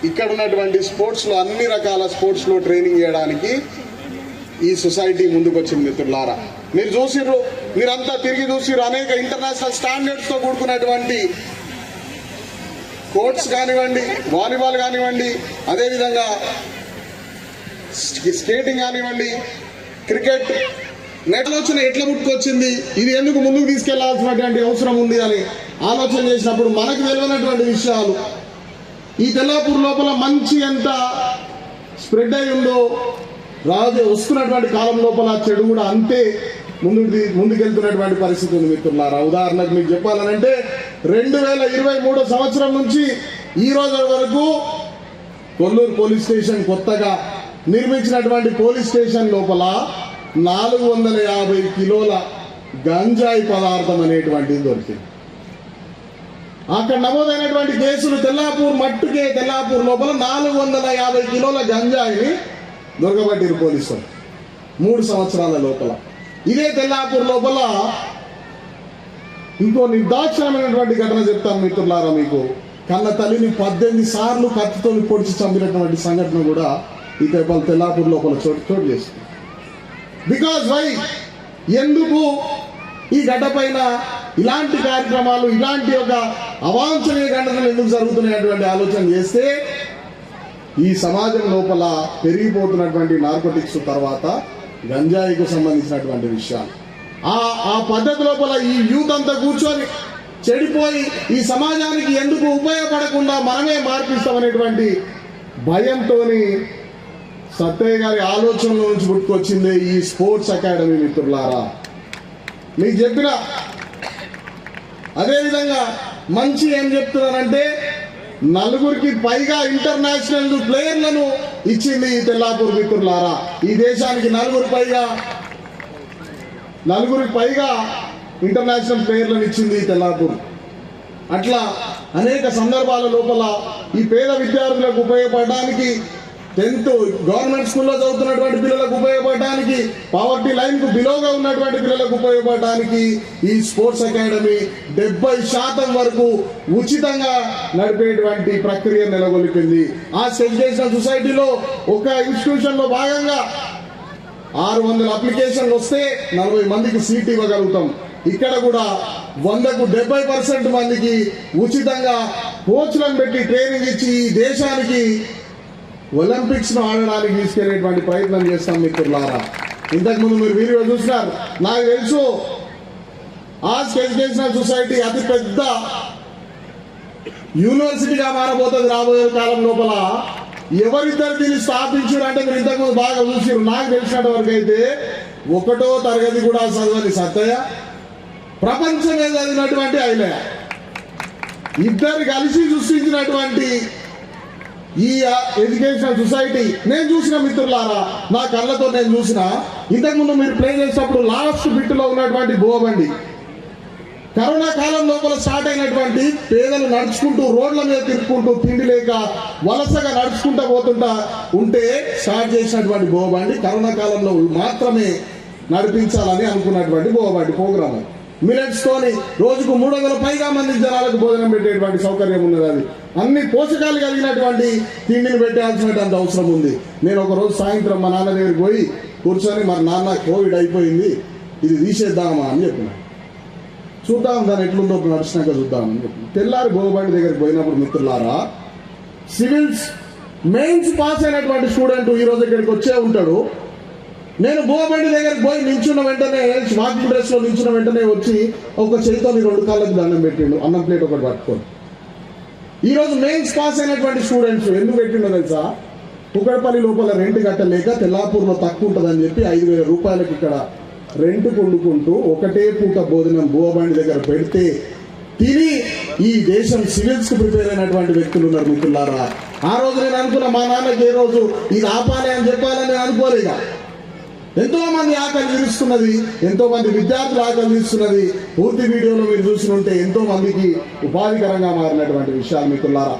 ఇక్కడ ఉన్నటువంటి స్పోర్ట్స్లో అన్ని రకాల స్పోర్ట్స్లో ట్రైనింగ్ చేయడానికి ఈ సొసైటీ ముందుకు వచ్చింది. మిత్రులారా, మీరు చూసిర్రు, మీరంతా తిరిగి చూసిర్రు, అనేక ఇంటర్నేషనల్ స్టాండర్డ్స్తో కూడుకున్నటువంటి కోర్ట్స్ కానివ్వండి, వాలీబాల్ కానివ్వండి, అదేవిధంగా స్కేటింగ్ కానివ్వండి, క్రికెట్. ఆలోచన ఎట్లా పుట్టుకొచ్చింది, ఇది ఎందుకు ముందుకు తీసుకెళ్లాల్సినటువంటి అవసరం ఉంది అని ఆలోచన చేసినప్పుడు మనకు తెలియనటువంటి విషయాలు, ఈ తెల్లాపూర్ లోపల మంచి ఎంత స్ప్రెడ్ అయి ఉందో, రాజు వస్తున్నటువంటి కాలం లోపల చెడు కూడా అంతే ముందుకెళ్తున్నటువంటి పరిస్థితి ఉంది. మిత్రులారా, ఉదాహరణకు మీకు చెప్పాలనంటే 2023 సంవత్సరం నుంచి ఈ రోజు వరకు కొల్లూరు పోలీస్ స్టేషన్ కొత్తగా నిర్మించినటువంటి పోలీస్ స్టేషన్ లోపల 450 కిలోల గంజాయి పదార్థం అనేటువంటిది దొరికింది. అక్కడ నమోదైనటువంటి కేసులు తెల్లాపూర్ లోపల 450 కిలోల గంజాయిని దొరకబట్టిరు పోలీసులు 3 సంవత్సరాల లోపల. ఇదే తెల్లాపూర్ లోపల ఇంకో నిర్దాక్షిణమైనటువంటి ఘటన చెప్తాను మిత్రులారా మీకు. కన్న తల్లిని 18 సార్లు కత్తితో పొడిచి చంపినటువంటి సంఘటన కూడా ఈ తెల్లాపూర్ లోపల చోటు చేస్తుంది. బికాజ్ వై, ఎందుకు ఈ గడ్డ పైన ఇలాంటి కార్యక్రమాలు, ఇలాంటి ఒక అవాంఛనీయ ఘటనలు ఎందుకు జరుగుతున్నాయటువంటి ఆలోచన చేస్తే ఈ సమాజం లోపల పెరిగిపోతున్నటువంటి నార్కోటిక్స్ తర్వాత గంజాయికి సంబంధించినటువంటి విషయాలు, ఆ పద్ధతి లోపల ఈ యూత్ అంతా కూర్చొని చెడిపోయి ఈ సమాజానికి ఎందుకు ఉపయోగపడకుండా మనమే మార్పిస్తామనేటువంటి భయంతో సత్తయ్య గారి ఆలోచనల నుంచి పుట్టుకొచ్చింది ఈ స్పోర్ట్స్ అకాడమీ. మిత్రులారా, మీకు చెప్పిన అదేవిధంగా మంచి ఏం చెప్తున్నారంటే 4కి పైగా ఇంటర్నేషనల్ ప్లేయర్లను ఇచ్చింది ఈ తెల్లాపూర్. మిత్రులారా, ఈ దేశానికి 4కి పైగా ఇంటర్నేషనల్ ప్లేయర్లను ఇచ్చింది ఈ తెల్లాపూర్. అట్లా అనేక సందర్భాల లోపల ఈ పేద విద్యార్థులకు ఉపయోగపడడానికి, 10th గవర్నమెంట్ స్కూల్లో చదువుతున్నటువంటి పిల్లలకు ఉపయోగపడడానికి, పావర్టీ లైన్ కు బిలోగా ఉన్నటువంటి పిల్లలకు ఉపయోగపడడానికి ఈ స్పోర్ట్స్ అకాడమీ 70% వరకు ఉచితంగా నడిపేటువంటి ప్రక్రియ నెలకొల్పింది. ఆ ఎడ్యుకేషనల్ సొసైటీలో ఒక ఇన్స్టిట్యూషన్ లో భాగంగా 600 అప్లికేషన్లు వస్తే 40 మందికి సీట్ ఇవ్వగలుగుతాం. ఇక్కడ కూడా 100కు 70% మందికి ఉచితంగా కోచ్లను పెట్టి ట్రైనింగ్ ఇచ్చి ఈ దేశానికి ఒలింపిక్స్ ను ఆడడానికి తీసుకెళ్లేటువంటి ప్రయత్నం చేస్తాం. మిత్రులారా, ఇంతకుముందు మీరు వీడియో చూసినారు. నాకు తెలుసు ఆస్క్ ఎడ్యుకేషనల్ సొసైటీ అతి పెద్ద యూనివర్సిటీగా మారబోతుంది రాబోయే కాలం లోపల. ఎవరిద్దరు దీన్ని స్థాపించారు అంటే మీరు ఇంతకుముందు బాగా చూసారు. నాకు తెలిసినంత వరకు అయితే 1వ తరగతి కూడా చదవని సత్తయ్య, ప్రపంచమే చదివినటువంటి ఐలయ్య, ఇద్దరు కలిసి సృష్టించినటువంటి ఈ ఎడ్యుకేషనల్ సొసైటీ నేను చూసిన. మిత్రులారా, నా కళ్ళతో నేను చూసిన. ఇంతకుముందు మీరు ప్లే చేసినప్పుడు లాస్ట్ బిట్ లో ఉన్నటువంటి గోబండి కరోనా కాలం లోపల స్టార్ట్ అయినటువంటి పేదలు నడుచుకుంటూ రోడ్ల మీద తిరుక్కుంటూ తిండి లేక వలసగా నడుచుకుంటూ పోతుంటా ఉంటే స్టార్ట్ చేసినటువంటి గోబండి కరోనా కాలంలో మాత్రమే నడిపించాలని అనుకున్నటువంటి గోబండి ప్రోగ్రామ్. మిలెట్స్ తోని రోజుకు 300 పైగా మంది జనాలకు భోజనం పెట్టేటువంటి సౌకర్యం ఉన్నది. అది అన్ని పోషకాలు కలిగినటువంటి తిండిని పెట్టాల్సినటువంటి అవసరం ఉంది. నేను ఒక రోజు సాయంత్రం మా నాన్న దగ్గరికి పోయి కూర్చొని, మరి నాన్న కోవిడ్ అయిపోయింది, ఇది తీసేద్దామా అని చెప్పిన. చూద్దాం దాని ఎట్లుందో నడిచినాక చూద్దామని చెప్పి తెల్లారి గోబండి దగ్గరికి పోయినప్పుడు మిత్రులారా, సివిల్స్ మెయిన్స్ పాస్ అయినటువంటి స్టూడెంట్ ఈ రోజు ఇక్కడికి వచ్చే ఉంటాడు. నేను గోబండి దగ్గరికి పోయి నిల్చున్న వెంటనే, వాకింగ్ డ్రెస్ లో నిల్చున్న వెంటనే వచ్చి ఒక చేతితో 2 కాళ్ళకి దండం పెట్టిండు, అన్నం ప్లేట్ ఒకటి పట్టుకొని. ఈ రోజు మెయిన్స్ పాస్ అయినటువంటి స్టూడెంట్స్ ఎందుకు పెట్టిండో తెలుసా? కుకట్పల్లి లోపల రెంట్ కట్టలేక తెల్లాపూర్లో తక్కువ ఉంటుందని చెప్పి 5,000 రూపాయలకి ఇక్కడ రెంట్ కొనుక్కుంటూ ఒకటే పూట భోజనం గోబండి దగ్గర పెడితే తిని ఈ దేశం సివిల్స్ కు ప్రిపేర్ అయినటువంటి వ్యక్తులు ఉన్నారు. మిత్రులారా, ఆ రోజు నేను అనుకున్నా మా నాన్నకి ఏ రోజు ఇది ఆపాలి అని చెప్పాలని నేను అనుకోలేక. ఎంతో మంది ఆకలి తీరుస్తున్నది, ఎంతో మంది విద్యార్థులు ఆకలి తీరుస్తున్నది. పూర్తి వీడియోలో మీరు చూసి ఉంటే ఎంతో మందికి ఉపాధికరంగా మారినటువంటి విషయాలు. మిత్రులారా,